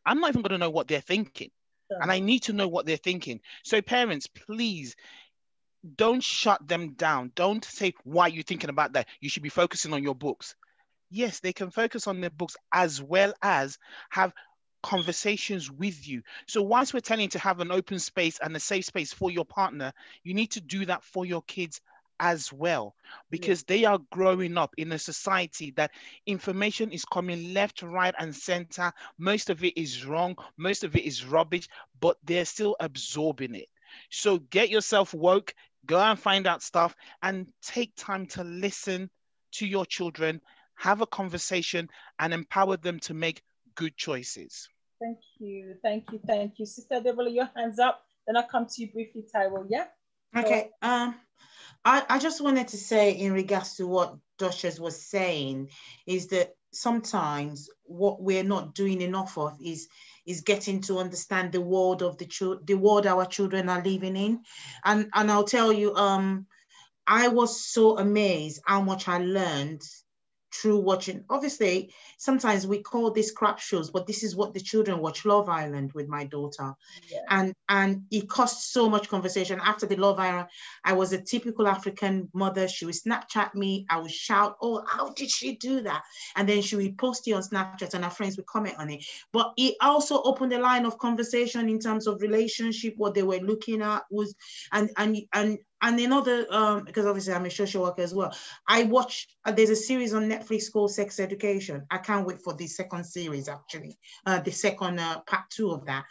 I'm not even going to know what they're thinking. And I need to know what they're thinking. So parents, please don't shut them down. Don't say, why are you thinking about that? You should be focusing on your books. Yes, they can focus on their books as well as have conversations with you. So whilst we're telling you to have an open space and a safe space for your partner, you need to do that for your kids as well, because they are growing up in a society that information is coming left, right, and center. Most of it is wrong, most of it is rubbish, but they're still absorbing it. So get yourself woke, go and find out stuff, and take time to listen to your children, have a conversation, and empower them to make good choices. Thank you, thank you, thank you. Sister Deborah, your hands up, then I'll come to you briefly, Tyrell, yeah? Okay, I just wanted to say in regards to what Duchess was saying is that sometimes what we're not doing enough of is getting to understand the world of the world our children are living in. And I'll tell you, I was so amazed how much I learned through watching. Obviously, sometimes we call this crap shows, but this is what the children watch. Love Island with my daughter. Yeah. And it caused so much conversation. After the Love Island, I was a typical African mother. She would Snapchat me. I would shout, oh, how did she do that? And then she would post it on Snapchat and her friends would comment on it. But it also opened a line of conversation in terms of relationship, what they were looking at was, and another, because obviously I'm a social worker as well. I watch, there's a series on Netflix called Sex Education. I can't wait for the second series, actually, the second part 2 of that.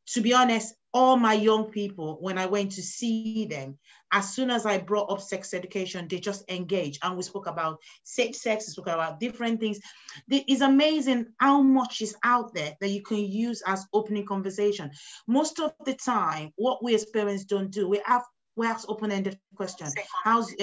To be honest, all my young people, when I went to see them, as soon as I brought up sex education, they just engaged. And we spoke about safe sex, we spoke about different things. It's amazing how much is out there that you can use as opening conversation. Most of the time, what we as parents don't do, we ask open-ended questions. How's,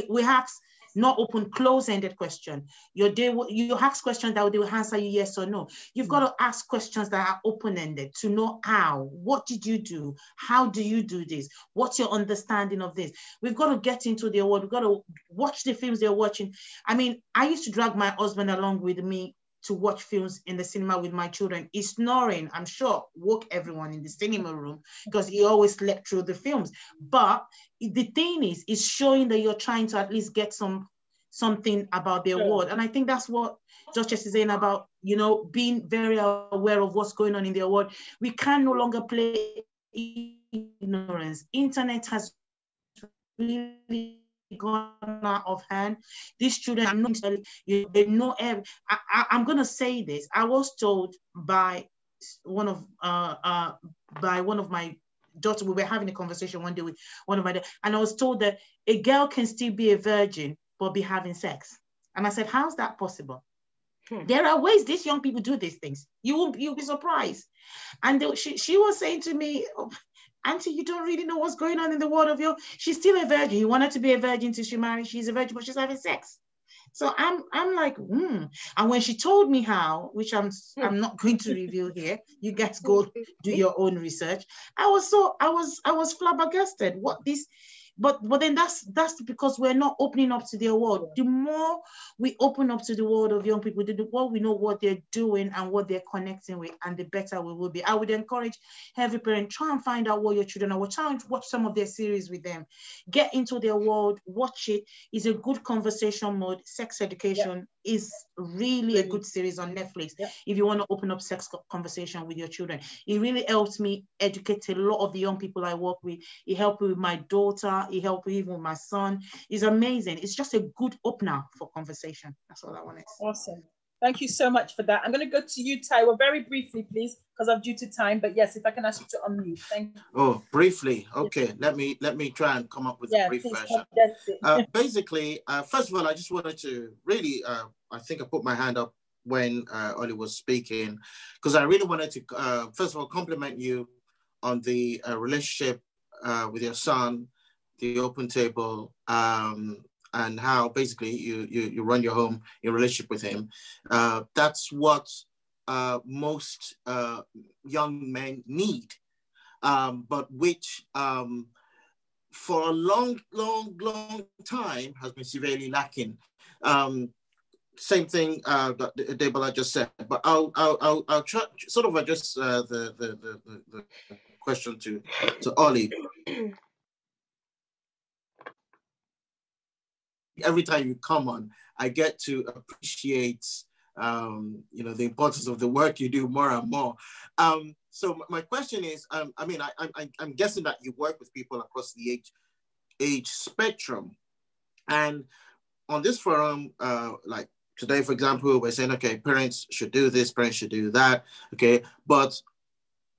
we ask not open, close-ended question. You ask questions that they will answer you yes or no. You've got to ask questions that are open-ended to know how. What did you do? How do you do this? What's your understanding of this? We've got to get into their world. We've got to watch the films they're watching. I mean, I used to drag my husband along with me to watch films in the cinema with my children. He's snoring, I'm sure, woke everyone in the cinema room because he always slept through the films. But the thing is showing that you're trying to at least get something about their world. And I think that's what Duchess is saying about, being very aware of what's going on in their world. We can no longer play ignorance. Internet has really gone out of hand. These children are not, they know I'm going to say this. I was told by one of my daughter, we were having a conversation one day with one of my daughters, and I was told that a girl can still be a virgin but be having sex. And I said, how's that possible? There are ways these young people do these things. You'll be surprised. And she was saying to me, oh, Auntie, you don't really know what's going on in the world of she's still a virgin. You want her to be a virgin till she marries. She's a virgin, but she's having sex. So I'm like, And when she told me how, which I'm not going to reveal here, you guys go do your own research. I was flabbergasted. But then that's because we're not opening up to their world. The more we open up to the world of young people, the more we know what they're doing and what they're connecting with, and the better we will be. I would encourage every parent, try and find out what your children are. Try and watch some of their series with them. Get into their world, watch it. It's a good conversation mode. Sex Education is really a good series on Netflix. If you want to open up sex conversation with your children, it really helps me educate a lot of the young people I work with. It helped me with my daughter. It helped me even with my son. It's amazing. It's just a good opener for conversation. That's all I wanted to say. Awesome. Thank you so much for that. I'm going to go to you, Taiwo, very briefly, please, because I'm due to time. But yes, if I can ask you to unmute. Thank you. Oh, briefly. Okay, let me try and come up with a brief version. Basically, first of all, I just wanted to really, I think I put my hand up when Oli was speaking, because I really wanted to, first of all, compliment you on the relationship with your son, the open table, and how basically you run your home, your relationship with him. That's what most young men need, but which for a long time has been severely lacking. Same thing that Debola just said, but I'll try sort of address the question to Ollie. Every time you come on, I get to appreciate, you know, the importance of the work you do more and more. So my question is, I mean, I'm guessing that you work with people across the age spectrum, and on this forum, like today, for example, we're saying, okay, parents should do this, parents should do that, okay, but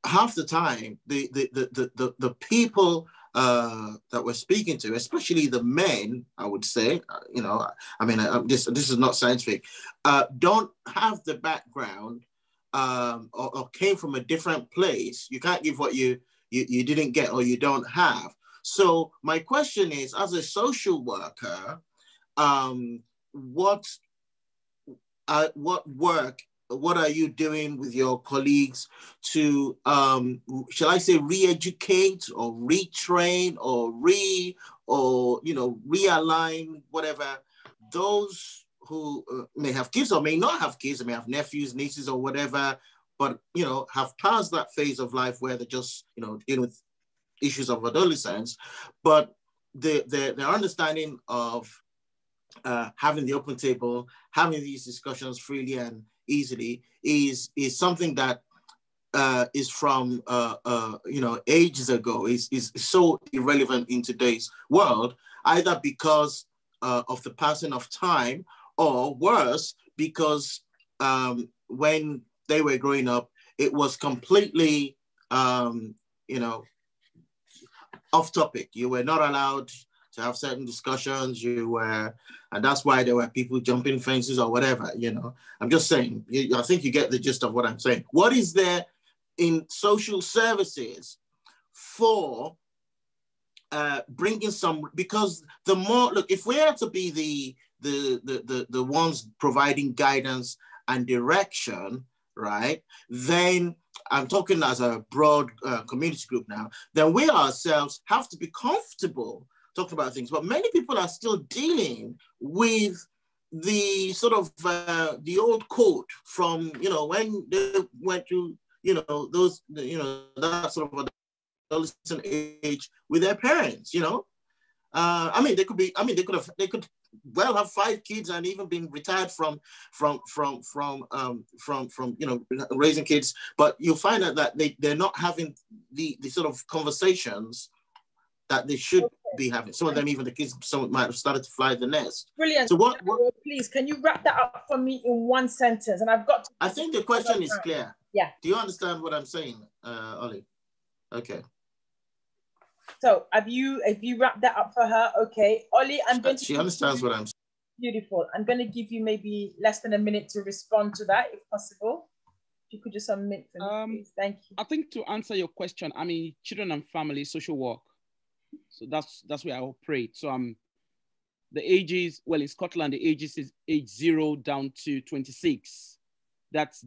half the time, the people that we're speaking to, especially the men, I would say, you know, I mean, this is not scientific, don't have the background or came from a different place. You can't give what you didn't get or you don't have. So my question is, as a social worker, what are you doing with your colleagues to, shall I say, re-educate or retrain or you know, realign, whatever, those who may have kids or may not have kids, or may have nephews, nieces, or whatever, but, you know, have passed that phase of life where they're just, you know, dealing with issues of adolescence, but their understanding of having the open table, having these discussions freely and easily is something that is from you know, ages ago, is so irrelevant in today's world, either because of the passing of time, or worse, because when they were growing up, it was completely you know, off topic. You were not allowed to have certain discussions, and that's why there were people jumping fences or whatever, you know. I'm just saying, I think you get the gist of what I'm saying. What is there in social services for bringing some, because the more, look, if we are to be the ones providing guidance and direction, right, then I'm talking as a broad community group now, then we ourselves have to be comfortable talking about things. But many people are still dealing with the sort of the old code from, you know, when they went to, you know, those, you know, that sort of adolescent age with their parents, you know. I mean, they could well have 5 kids and even been retired from you know, raising kids, but you'll find out that they're not having the sort of conversations that they should be having. Some of them, even the kids, some might have started to fly the nest. Brilliant. So what please, can you wrap that up for me in one sentence? And I've got to, I think the question is clear. Yeah. Do you understand what I'm saying, Ollie? Okay. So have you wrapped that up for her? Okay. Ollie, I'm going to... She understands what I'm saying. Beautiful. I'm going to give you maybe less than a minute to respond to that, if possible. If you could just submit for me, please. Thank you. I think to answer your question, I mean, children and family social work. So that's where I operate. So the ages, well, in Scotland, the ages is age 0 down to 26. That's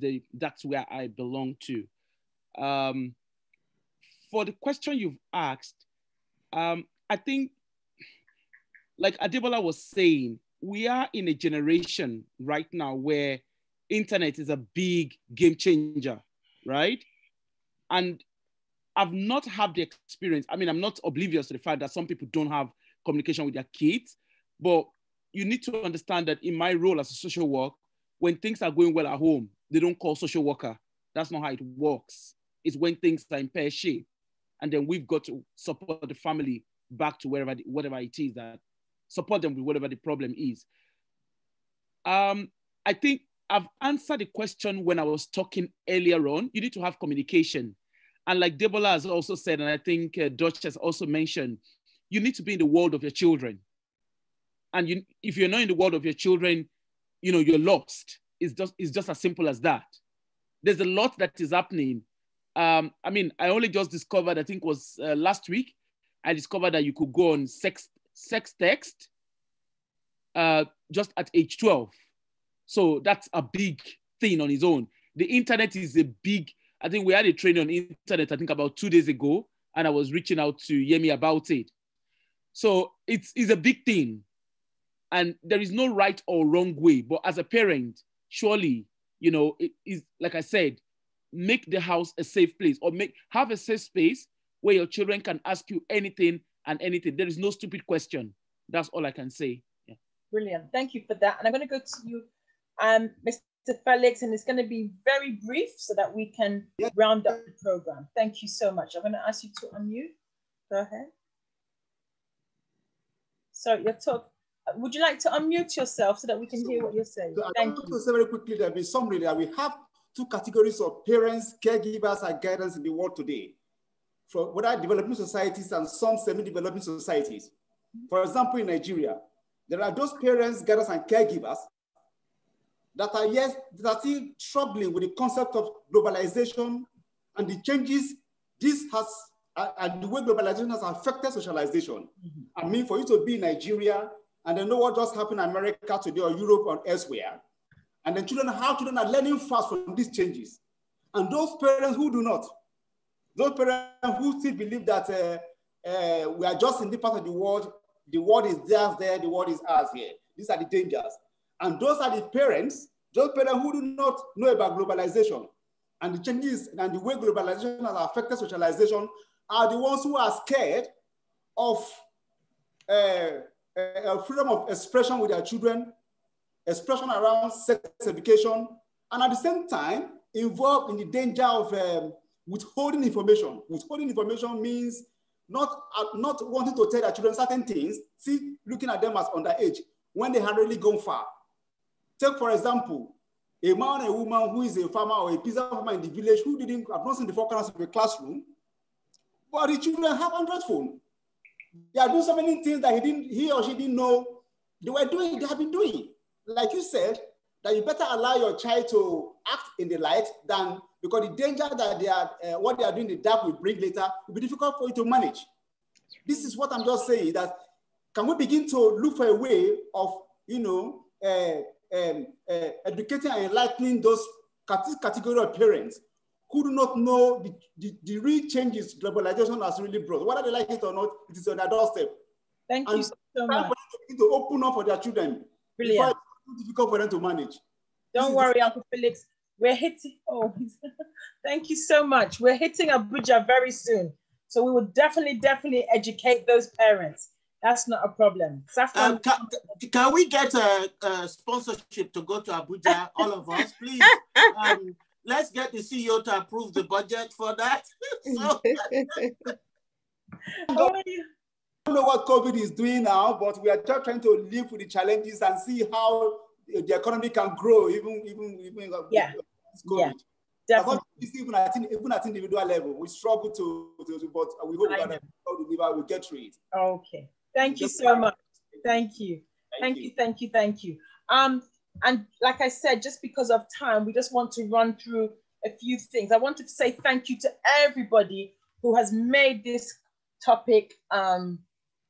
where I belong to. For the question you've asked, I think like Adebola was saying, we are in a generation right now where internet is a big game changer, right? And I've not had the experience. I mean, I'm not oblivious to the fact that some people don't have communication with their kids, but you need to understand that in my role as a social worker, when things are going well at home, they don't call social worker. That's not how it works. It's when things are in pear shape. And then we've got to support the family back to whatever it is, that support them with whatever the problem is. I think I've answered the question when I was talking earlier on. You need to have communication. And like Debola has also said, and I think Dutch has also mentioned, you need to be in the world of your children. And if you're not in the world of your children, you're lost. It's just as simple as that. There's a lot that is happening. I mean, I only just discovered, I think it was last week, I discovered that you could go on sex text just at age 12. So that's a big thing on its own. The internet is a big, I think we had a training on internet, I think about 2 days ago, and I was reaching out to Yemi about it. So it's a big thing. And there is no right or wrong way. But as a parent, surely, it is, like I said, make the house a safe place, or have a safe space where your children can ask you anything and anything. There is no stupid question. That's all I can say. Yeah. Brilliant. Thank you for that. And I'm going to go to you, Mr. Felix, and it's going to be very brief so that we can round up the program. Thank you so much. I'm going to ask you to unmute. Go ahead. So you're talking. Would you like to unmute yourself so that we can hear what you're saying? So I want to say very quickly that in summary that we have two categories of parents, caregivers, and guidance in the world today, for whether developing societies and some semi-developing societies. For example, in Nigeria, there are those parents, guidance, and caregivers that are still struggling with the concept of globalization and the changes this has, and the way globalization has affected socialization. I mean, for you to be in Nigeria and then know what just happened in America today or Europe or elsewhere, and then children are learning fast from these changes. And those parents who do not, those parents who still believe that we are just in the part of the world is theirs there, the world is ours here. These are the dangers. And those are the parents who do not know about globalization and the changes and the way globalization has affected socialization are the ones who are scared of freedom of expression with their children, expression around sex education, and at the same time involved in the danger of withholding information. Withholding information means not wanting to tell their children certain things, see, looking at them as underage when they had really gone far. Take, for example, a man and a woman who is a farmer or a pizza farmer in the village who have not seen the four corners of a classroom, but the children have Android phone. They are doing so many things that he or she didn't know they have been doing. Like you said, that you better allow your child to act in the light than, because the danger that what they are doing in the dark will bring later will be difficult for you to manage. This is what I'm just saying, that can we begin to look for a way of, educating and enlightening those category of parents who do not know the real changes globalization has really brought. Whether they like it or not, it is on their doorstep. Thank you so much. For them to open up for their children. Brilliant. It's difficult for them to manage. Don't worry, Uncle Felix. We're hitting, thank you so much. We're hitting Abuja very soon. So we will definitely educate those parents. That's not a problem. Can we get a sponsorship to go to Abuja, all of us, please? Let's get the CEO to approve the budget for that. I don't know what COVID is doing now, but we are just trying to live with the challenges and see how the economy can grow, even COVID. Definitely. Even at individual level, we struggle but we hope that we'll get through it. Okay. Thank you so much. Thank you. Thank you. And like I said, just because of time, we just want to run through a few things. I wanted to say thank you to everybody who has made this topic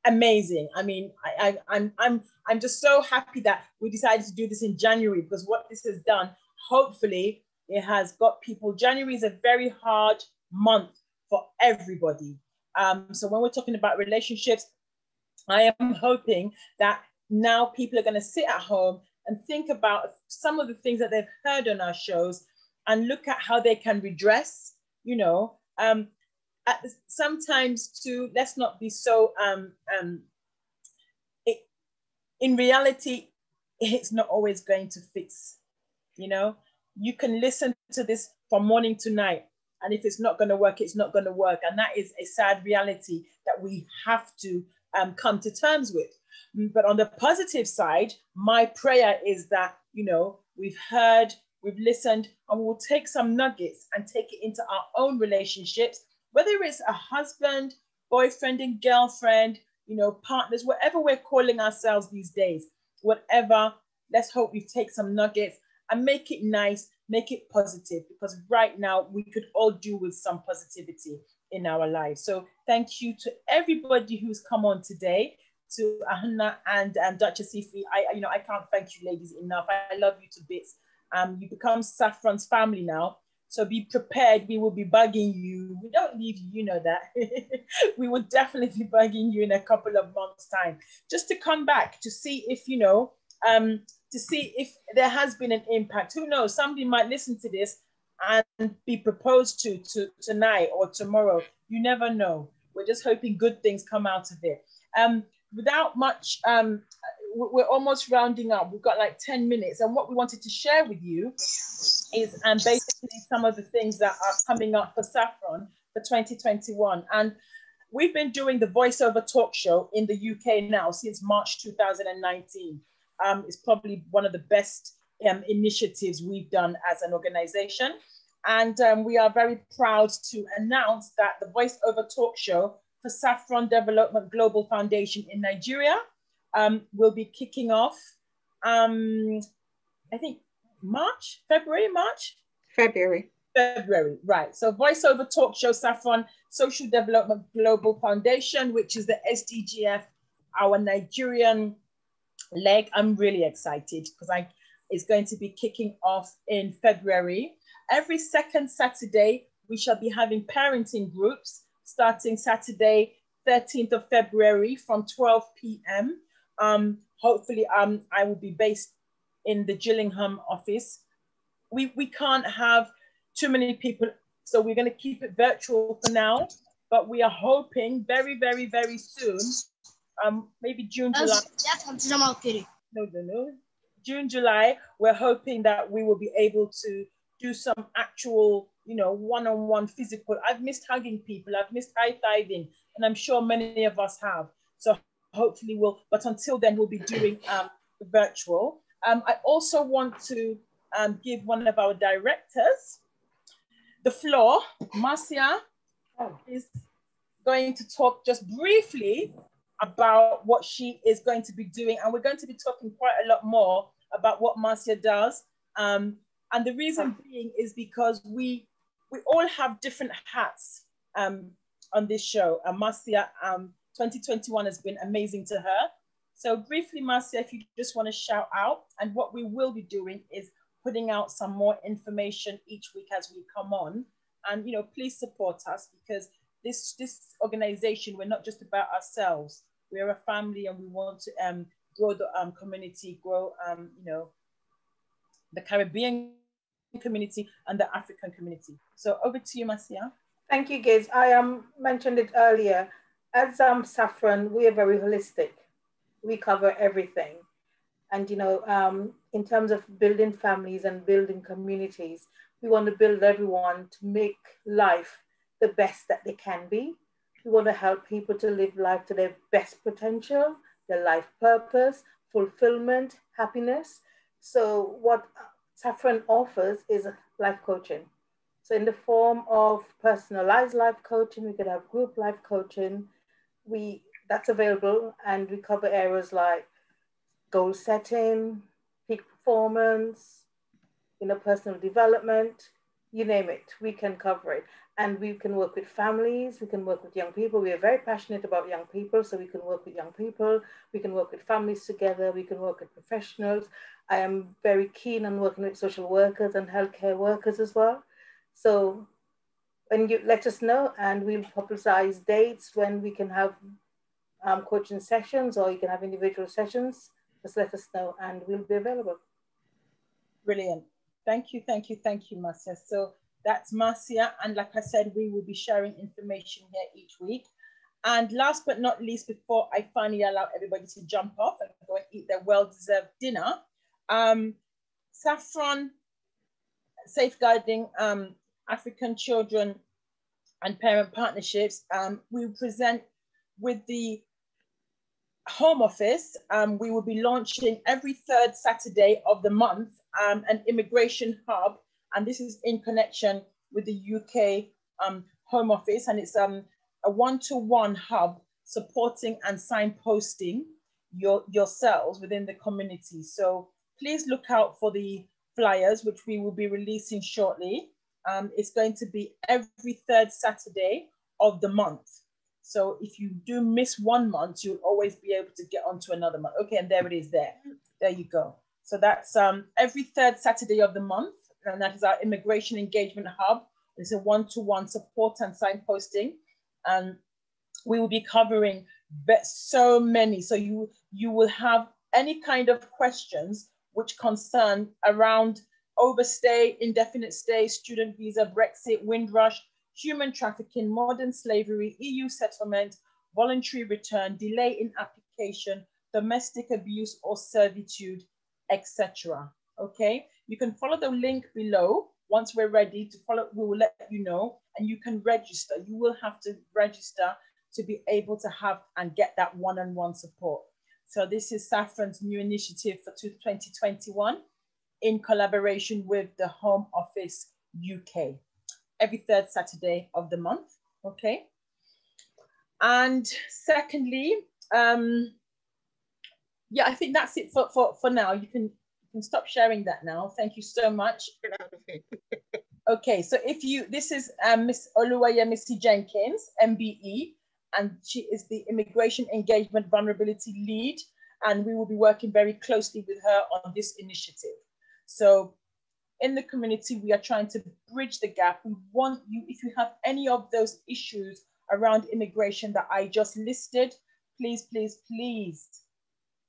amazing. I mean, I'm just so happy that we decided to do this in January, because what this has done, hopefully it has got people. January is a very hard month for everybody. So when we're talking about relationships, I am hoping that now people are going to sit at home and think about some of the things that they've heard on our shows and look at how they can redress, you know, sometimes too, let's not be so, in reality, it's not always going to fix, you know. You can listen to this from morning to night, and if it's not going to work, it's not going to work. And that is a sad reality that we have to come to terms with. But on the positive side, my prayer is that, you know, we've heard, we've listened, and we'll take some nuggets and take it into our own relationships, whether it's a husband, boyfriend and girlfriend, you know, partners, whatever we're calling ourselves these days, whatever, let's hope we take some nuggets and make it nice, make it positive, because right now we could all do with some positivity in our lives. So thank you to everybody who's come on today, to Ahana and Duchess Ife. I can't thank you ladies enough. I love you to bits. You become Saffron's family now. So be prepared, we will be bugging you. We don't leave you, you know that. We will definitely be bugging you in a couple of months' time, just to come back to see if, you know, to see if there has been an impact. Who knows, somebody might listen to this and be proposed to tonight or tomorrow. You never know. We're just hoping good things come out of it. Without much, we're almost rounding up. We've got like 10 minutes. And what we wanted to share with you is basically some of the things that are coming up for Saffron for 2021. And we've been doing the voiceover talk show in the UK now since March 2019. It's probably one of the best initiatives we've done as an organization. And we are very proud to announce that the voiceover talk show for Saffron Development Global Foundation in Nigeria will be kicking off, I think February, right. So voiceover talk show Saffron Social Development Global Foundation, which is the SDGF, our Nigerian leg. I'm really excited because it's going to be kicking off in February. Every second Saturday, we shall be having parenting groups starting Saturday, 13th of February from 12 p.m. Hopefully, I will be based in the Gillingham office. We can't have too many people, so we're going to keep it virtual for now, but we are hoping very, very, very soon, maybe June, July. No. June, July, we're hoping that we will be able to do some actual, you know, one-on-one physical. I've missed hugging people, I've missed high-fiving, and I'm sure many of us have. So hopefully but until then, we'll be doing virtual. I also want to give one of our directors the floor. Marcia is going to talk just briefly about what she is going to be doing. And we're going to be talking quite a lot more about what Marcia does. And the reason being is because we all have different hats on this show. And Marcia, 2021 has been amazing to her. So briefly, Marcia, if you just want to shout out, and what we will be doing is putting out some more information each week as we come on. And, you know, please support us, because this organization, we're not just about ourselves. We're a family, and we want to grow the community, grow, you know, the Caribbean community and the African community. So over to you, Marcia. Thank you, Giz. I mentioned it earlier. As Saffron, we are very holistic. We cover everything. And, you know, in terms of building families and building communities, we want to build everyone to make life the best that they can be. We want to help people to live life to their best potential, their life purpose, fulfillment, happiness. So what Saffron offers is life coaching. So in the form of personalized life coaching, we could have group life coaching. That's available, and we cover areas like goal setting, peak performance, you know, personal development, you name it, we can cover it. And we can work with families, we can work with young people. We are very passionate about young people, so we can work with young people, we can work with families together, we can work with professionals. I am very keen on working with social workers and healthcare workers as well. So when you let us know, and we'll publicize dates when we can have coaching sessions, or you can have individual sessions, just let us know and we'll be available. Brilliant. Thank you, Marcia. So that's Marcia. And like I said, we will be sharing information here each week. And last but not least, before I finally allow everybody to jump off and go and eat their well-deserved dinner, Saffron Safeguarding African Children and Parent Partnerships, we present with the Home Office. We will be launching every third Saturday of the month an immigration hub, and this is in connection with the UK Home Office, and it's a one-to-one hub supporting and signposting yourselves within the community. So please look out for the flyers, which we will be releasing shortly. It's going to be every third Saturday of the month. So if you do miss 1 month, you'll always be able to get onto another month. Okay, and there it is there. There you go. So that's every third Saturday of the month, and that is our Immigration Engagement Hub. It's a one-to-one support and signposting. And we will be covering so many. So you will have any kind of questions which concern around overstay, indefinite stay, student visa, Brexit, Windrush, human trafficking, modern slavery, EU settlement, voluntary return, delay in application, domestic abuse or servitude, etc. Okay, you can follow the link below. Once we're ready to follow, we will let you know, and you can register. You will have to register to be able to have and get that one-on-one support. So this is Saffron's new initiative for 2021 in collaboration with the Home Office UK, every third Saturday of the month, okay? And secondly, yeah, I think that's it for now. You can stop sharing that now. Thank you so much. Okay, so if you, this is Miss Oluwayemisi Jenkins, MBE, and she is the Immigration Engagement Vulnerability Lead, and we will be working very closely with her on this initiative. So in the community, we are trying to bridge the gap. We want you, if you have any of those issues around immigration that I just listed, please, please, please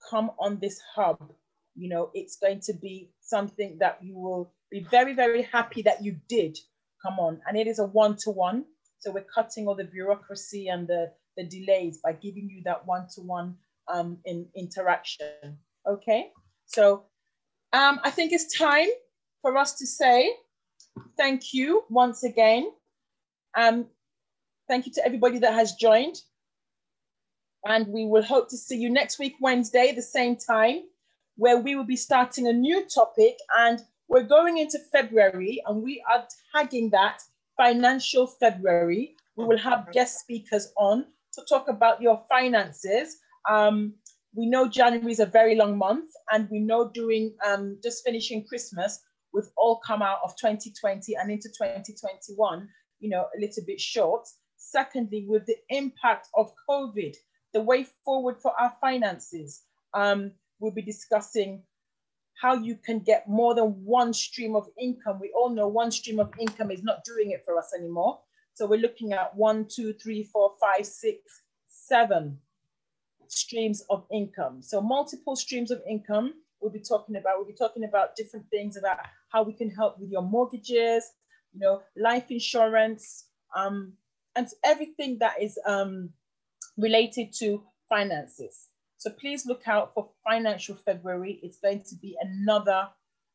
come on this hub. You know, it's going to be something that you will be very, very happy that you did come on. And it is a one-to-one. So we're cutting all the bureaucracy and the delays by giving you that one-to-one interaction. Okay, so I think it's time for us to say thank you once again. Thank you to everybody that has joined. And we will hope to see you next week, Wednesday, the same time, where we will be starting a new topic. And we're going into February, and we are tagging that Financial February. We will have guest speakers on to talk about your finances. We know January is a very long month, and we know during just finishing Christmas, we've all come out of 2020 and into 2021, you know, a little bit short. Secondly, with the impact of COVID, the way forward for our finances, we'll be discussing how you can get more than one stream of income. We all know one stream of income is not doing it for us anymore. So we're looking at 1, 2, 3, 4, 5, 6, 7 streams of income. So multiple streams of income we'll be talking about. We'll be talking about different things about how we can help with your mortgages, you know, life insurance, and everything that is related to finances. So please look out for Financial February. It's going to be another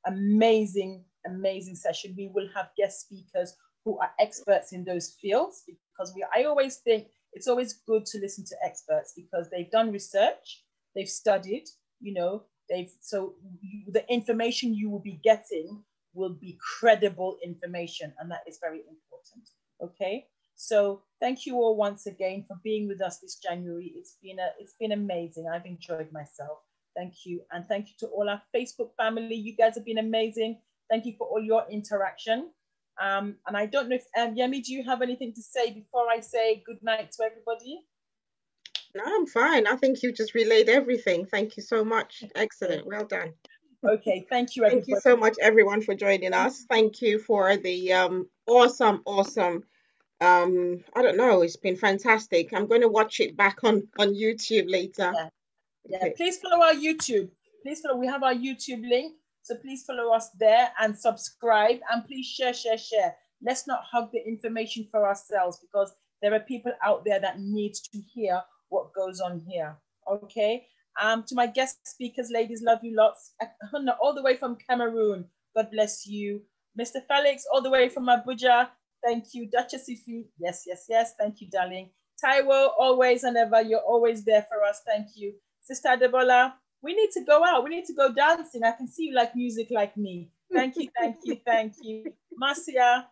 amazing, amazing session. We will have guest speakers who are experts in those fields, because I always think it's always good to listen to experts because they've done research, they've studied, you know, the information you will be getting will be credible information, and that is very important, okay? So thank you all once again for being with us this January. It's been amazing. I've enjoyed myself. Thank you. And thank you to all our Facebook family. You guys have been amazing. Thank you for all your interaction. And I don't know if, Yemi, do you have anything to say before I say good night to everybody? No, I'm fine. I think you just relayed everything. Thank you so much. Excellent. Well done. Okay, thank you, everybody. Thank you so much, everyone, for joining us. Thank you for the awesome I don't know. It's been fantastic. I'm going to watch it back on YouTube later. Yeah. Yeah, Okay. please follow our YouTube. Please follow. We have our YouTube link. So please follow us there and subscribe. And please share, share, share. Let's not hug the information for ourselves, because there are people out there that need to hear what goes on here. Okay. To my guest speakers, ladies, love you lots. All the way from Cameroon, God bless you. Mr. Felix, all the way from Abuja, thank you. Duchess Ifi, yes, yes, yes, thank you, darling. Taiwo, always and ever, you're always there for us, thank you. Sister Debola, we need to go out, we need to go dancing. I can see you like music like me. Thank you, thank you, thank you. Marcia,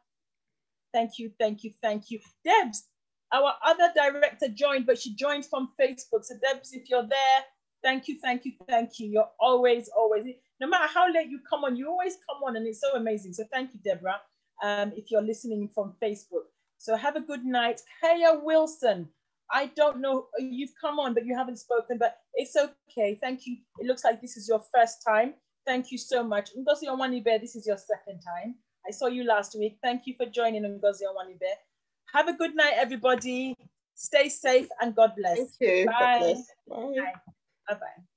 thank you, thank you, thank you. Debs, our other director joined, but she joined from Facebook. So Debs, if you're there, thank you, thank you, thank you. You're always, always, no matter how late you come on, you always come on, and it's so amazing. So thank you, Deborah, if you're listening from Facebook. So have a good night. Kaya Wilson, I don't know, you've come on, but you haven't spoken, but it's okay. Thank you. It looks like this is your first time. Thank you so much. Ngozi Onwanibe, this is your second time. I saw you last week. Thank you for joining, Ngozi Onwanibe. Have a good night, everybody. Stay safe and God bless. Thank you. Bye. God bless. Bye. Bye. Bye-bye.